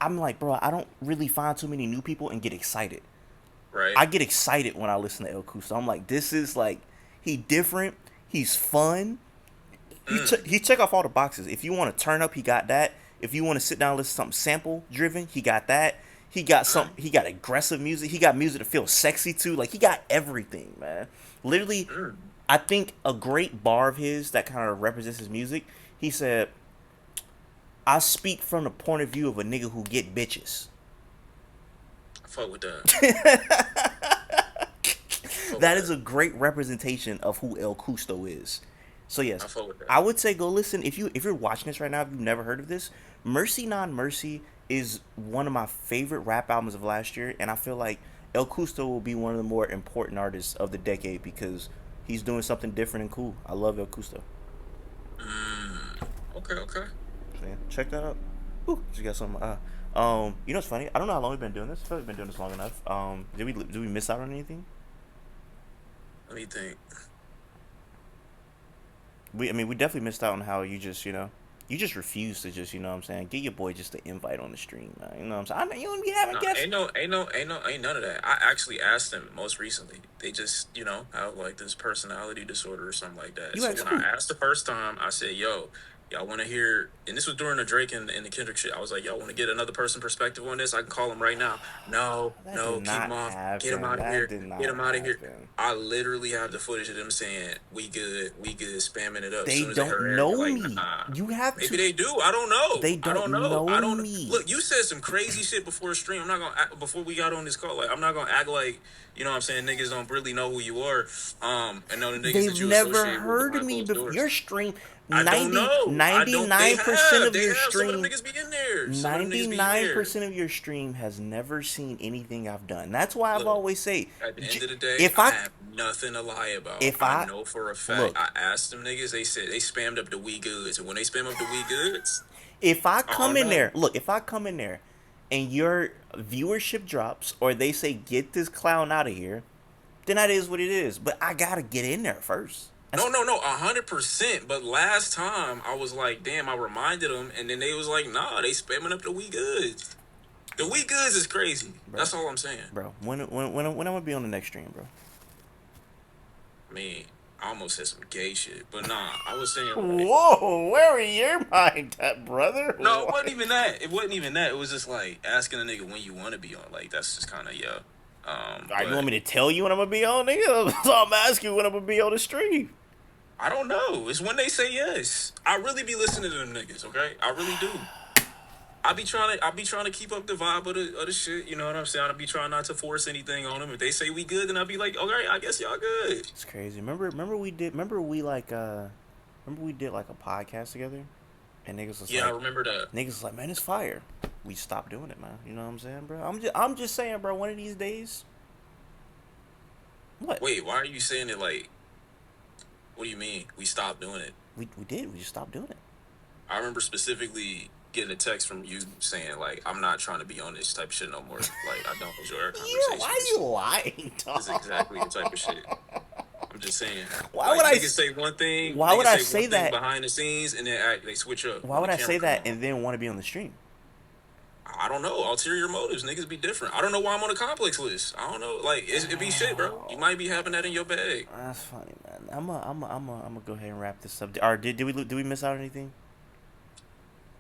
I'm like, bro, I don't really find too many new people and get excited. Right. I get excited when I listen to El Custo. I'm like, this is like he different. He's fun. He check off all the boxes. If you want to turn up, he got that. If you want to sit down and listen to something sample driven, he got that. He got He got aggressive music. He got music to feel sexy too. Like he got everything, man. Literally, I think a great bar of his that kind of represents his music. He said, "I speak from the point of view of a nigga who get bitches." I fuck with that. That is a great representation of who El Custo is. So yes, I fuck with that. I would say go listen if you're watching this right now. If you've never heard of this, Mercy Non Mercy is one of my favorite rap albums of last year, and I feel like El Custo will be one of the more important artists of the decade because he's doing something different and cool. I love El Custo. Okay. So, yeah, check that out. Ooh, just got some. You know what's funny? I don't know how long we've been doing this. I feel like we've been doing this long enough. Did we miss out on anything? Let me think. We definitely missed out on how you just refuse to just, what I'm saying, get your boy just an invite on the stream, man. You know what I'm saying? You don't be having No, guests. ain't none of that. I actually asked them most recently. They just, have like this personality disorder or something like that. You So asked when who? I asked the first time, I said, "Yo, y'all want to hear?" And this was during the Drake and the Kendrick shit. I was like, "Y'all want to get another person perspective on this? I can call him right now." No, That did no, keep not him off. Get him happen. out of That here. did not Get him out of here. happen. I literally have the footage of them saying, "We good, spamming it up." As They soon as they don't heard Eric, they're know like, me. "Nah." You have Maybe to. they do. I don't know. They I don't don't know. know I don't me. look. You said some crazy shit before the stream. I'm not gonna act, before we got on this call. Like I'm not gonna act like what I'm saying. Niggas don't really know who you are. And know the niggas that They've you never associate with heard of behind me closed before. doors. Your stream, I don't know. I don't. They 99% have. of They your have. Some of them stream, niggas be in there. Some of them niggas be in there. 99% of your stream has never seen anything I've done. That's why I've Look. always say, At the end of the day, if I I, have nothing to lie about. if I I, know for a fact. look, I asked them niggas. They said they spammed up the we goods, and when they spam up the we goods, if I I come don't in know. there, look, if I come in there and your viewership drops or they say, get this clown out of here, then that is what it is. But I gotta get in there first. No, 100%. But last time I was like, damn, I reminded them, and then they was like, nah, they spamming up the we goods. The we goods is crazy. Bro, That's all I'm saying. bro, when I'm gonna be on the next stream, bro? I mean, I almost said some gay shit, but nah, I was saying like, Whoa, where in your mind at, brother? no, it What? wasn't even that. It wasn't even that. It was just like asking a nigga when you want to be on. Like that's just kind of Alright, you want But me to tell you when I'm gonna be on, nigga? So I'm asking you when I'm gonna be on the stream. I don't know. It's when they say yes. I really be listening to them niggas. Okay, I really do. I be trying to keep up the vibe of the shit. You know what I'm saying? I be trying not to force anything on them. If they say we good, then I be like, okay, I guess y'all good. It's crazy. Remember we did like a podcast together, and Yeah, I remember that. niggas was like, man, it's fire. We stopped doing it, man. You know what I'm saying, bro? I'm just saying, bro. One of these days, what? Wait, why are you saying it like? What do you mean? We stopped doing it? We did. We just stopped doing it. I remember specifically getting a text from you saying like, I'm not trying to be on this type of shit no more. Like, I don't enjoy our Yeah, why conversations. are you lying, dog? That's exactly the type of shit. I'm just saying. Why like, would I niggas say one thing? Why would niggas I say say one thing that? behind the scenes and then they switch up? Why when would the I say camera come that on? and then want to be on the stream? I don't know. Ulterior motives. Niggas be different. I don't know why I'm on a complex list. I don't know. Like, it be shit, bro. You might be having that in your bag. That's funny, man. I'm gonna go ahead and wrap this up. Or did we miss out on anything?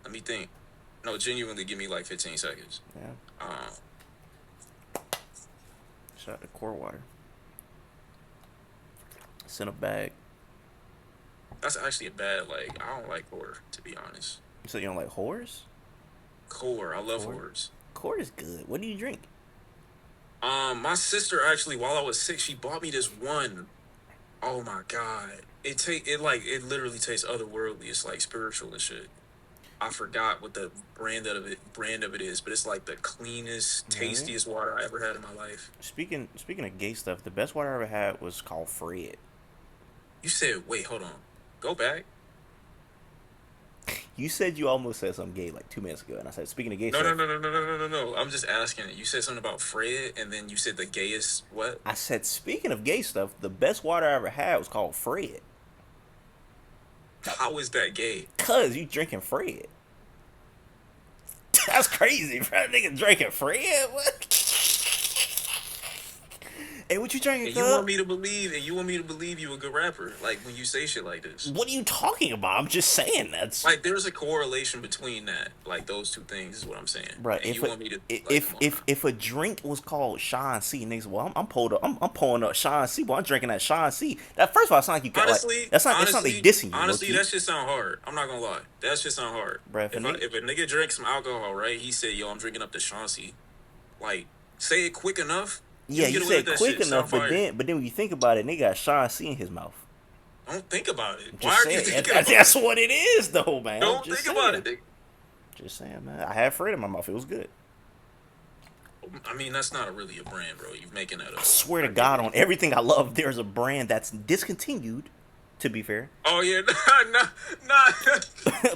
Let me think. No, genuinely, give me like 15 seconds. Yeah. Um, Shout out to Core Water. Send a bag. that's actually a bad, like, I don't like horror, to be honest. So you don't like whores? Core. I love Core? horrors. Core is good. What do you drink? My sister actually, while I was sick, she bought me this one. Oh my god. It literally tastes otherworldly. It's like spiritual and shit. I forgot what the brand of it is, but it's like the cleanest, tastiest water I ever had in my life. Speaking of gay stuff, the best water I ever had was called Fred. You said, wait, hold on. Go back. You said you almost said something gay like 2 minutes ago, and I said, speaking of gay No, stuff. no. I'm just asking. You said something about Fred, and then you said the gayest what? I said, speaking of gay stuff, the best water I ever had was called Fred. How is that gay? Cause you drinking Fred. That's crazy, bro. Nigga drinking Fred? What? Hey, what you drinking, And you want me to believe you a good rapper, like when you say shit like this. What are you talking about? I'm just saying that's Like there's a correlation between that, like those two things is what I'm saying. Bro, And you want me to if a drink was called Shawn Cee, niggas, well, I'm pulling up Shawn Cee, boy, I'm drinking that Shawn Cee. That first of all, it sound like you got honestly, like that's not like dissing you. honestly, low-key. that shit sound hard. I'm not gonna lie, that shit sound hard. Bruh, If a nigga drinks some alcohol, right? He said, "Yo, I'm drinking up the Shawn Cee." Like, say it quick enough. Yeah, you get away said with that quick shit, enough, sound but fire. then when you think about it, nigga got Shawn Cee in his mouth. Don't think about it. Just Why are you saying, thinking about it? that's what it is, though, man. Don't Just think about saying. it, nigga. Just saying, man. I had Fred in my mouth. It was good. I mean, that's not really a brand, bro. You're making that up. I swear to God, on everything I love, there's a brand that's discontinued To be fair. Oh yeah, nah.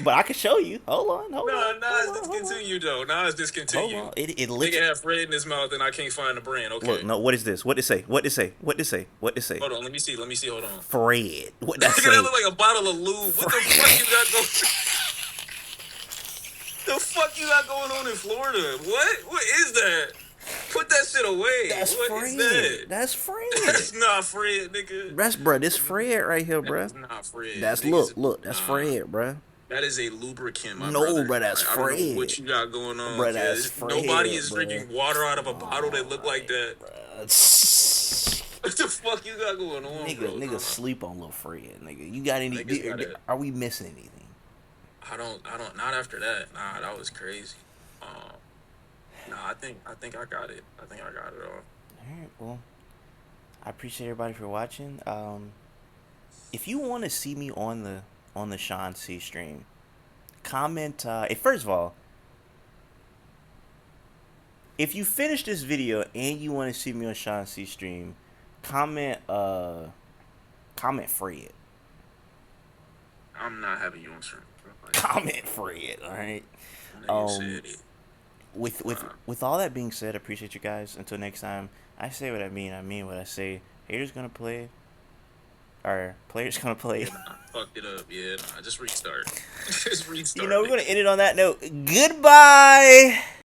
But I can show you. Nah, it's discontinued though. Nah, it's Hold discontinued. on. It Nigga literally. have Fred in his mouth and I can't find the brand. Look, Okay. no. What is this? What it say? What it say? What it say? What it say? Hold on, let me see. Let me see. Hold on. Fred. What that Nigga, that say? look like a bottle of lube. What the fuck Fred. you got going? The fuck you got going on in Florida? What is that? Put that shit away. That's What is Fred. that? That's Fred. That's not Fred, nigga. That's bruh. This Fred right here, That bruh. is not Fred. That's Niggas, look. That's nah. Fred, bruh. That is a lubricant, my No, brother. bruh. That's Like, I don't know Fred. what you got going on, Bruh, that's kid. Nobody Fred, is bruh. drinking water out of a bottle that look like Alright, that. bruh. What the fuck you got going on, bro? Nigga, Nah. sleep on Lil Fred, nigga. You got any? Niggas got it. Are we missing anything? Not after that. Nah, that was crazy. Nah, I think I got it. I think I got it all. Alright, well, I appreciate everybody for watching. If you want to see me on the Shawn Cee stream, comment. First of all, if you finish this video and you want to see me on Shawn Cee stream, comment. Comment Fred. I'm not having you on stream. Comment Fred. All right. Nigga said it. With all that being said, I appreciate you guys. Until next time, I say what I mean what I say. Haters gonna play, or players gonna play. Yeah, nah, fucked it up. Yeah, nah, just restart. Just restart. We're gonna end it on that note. Goodbye.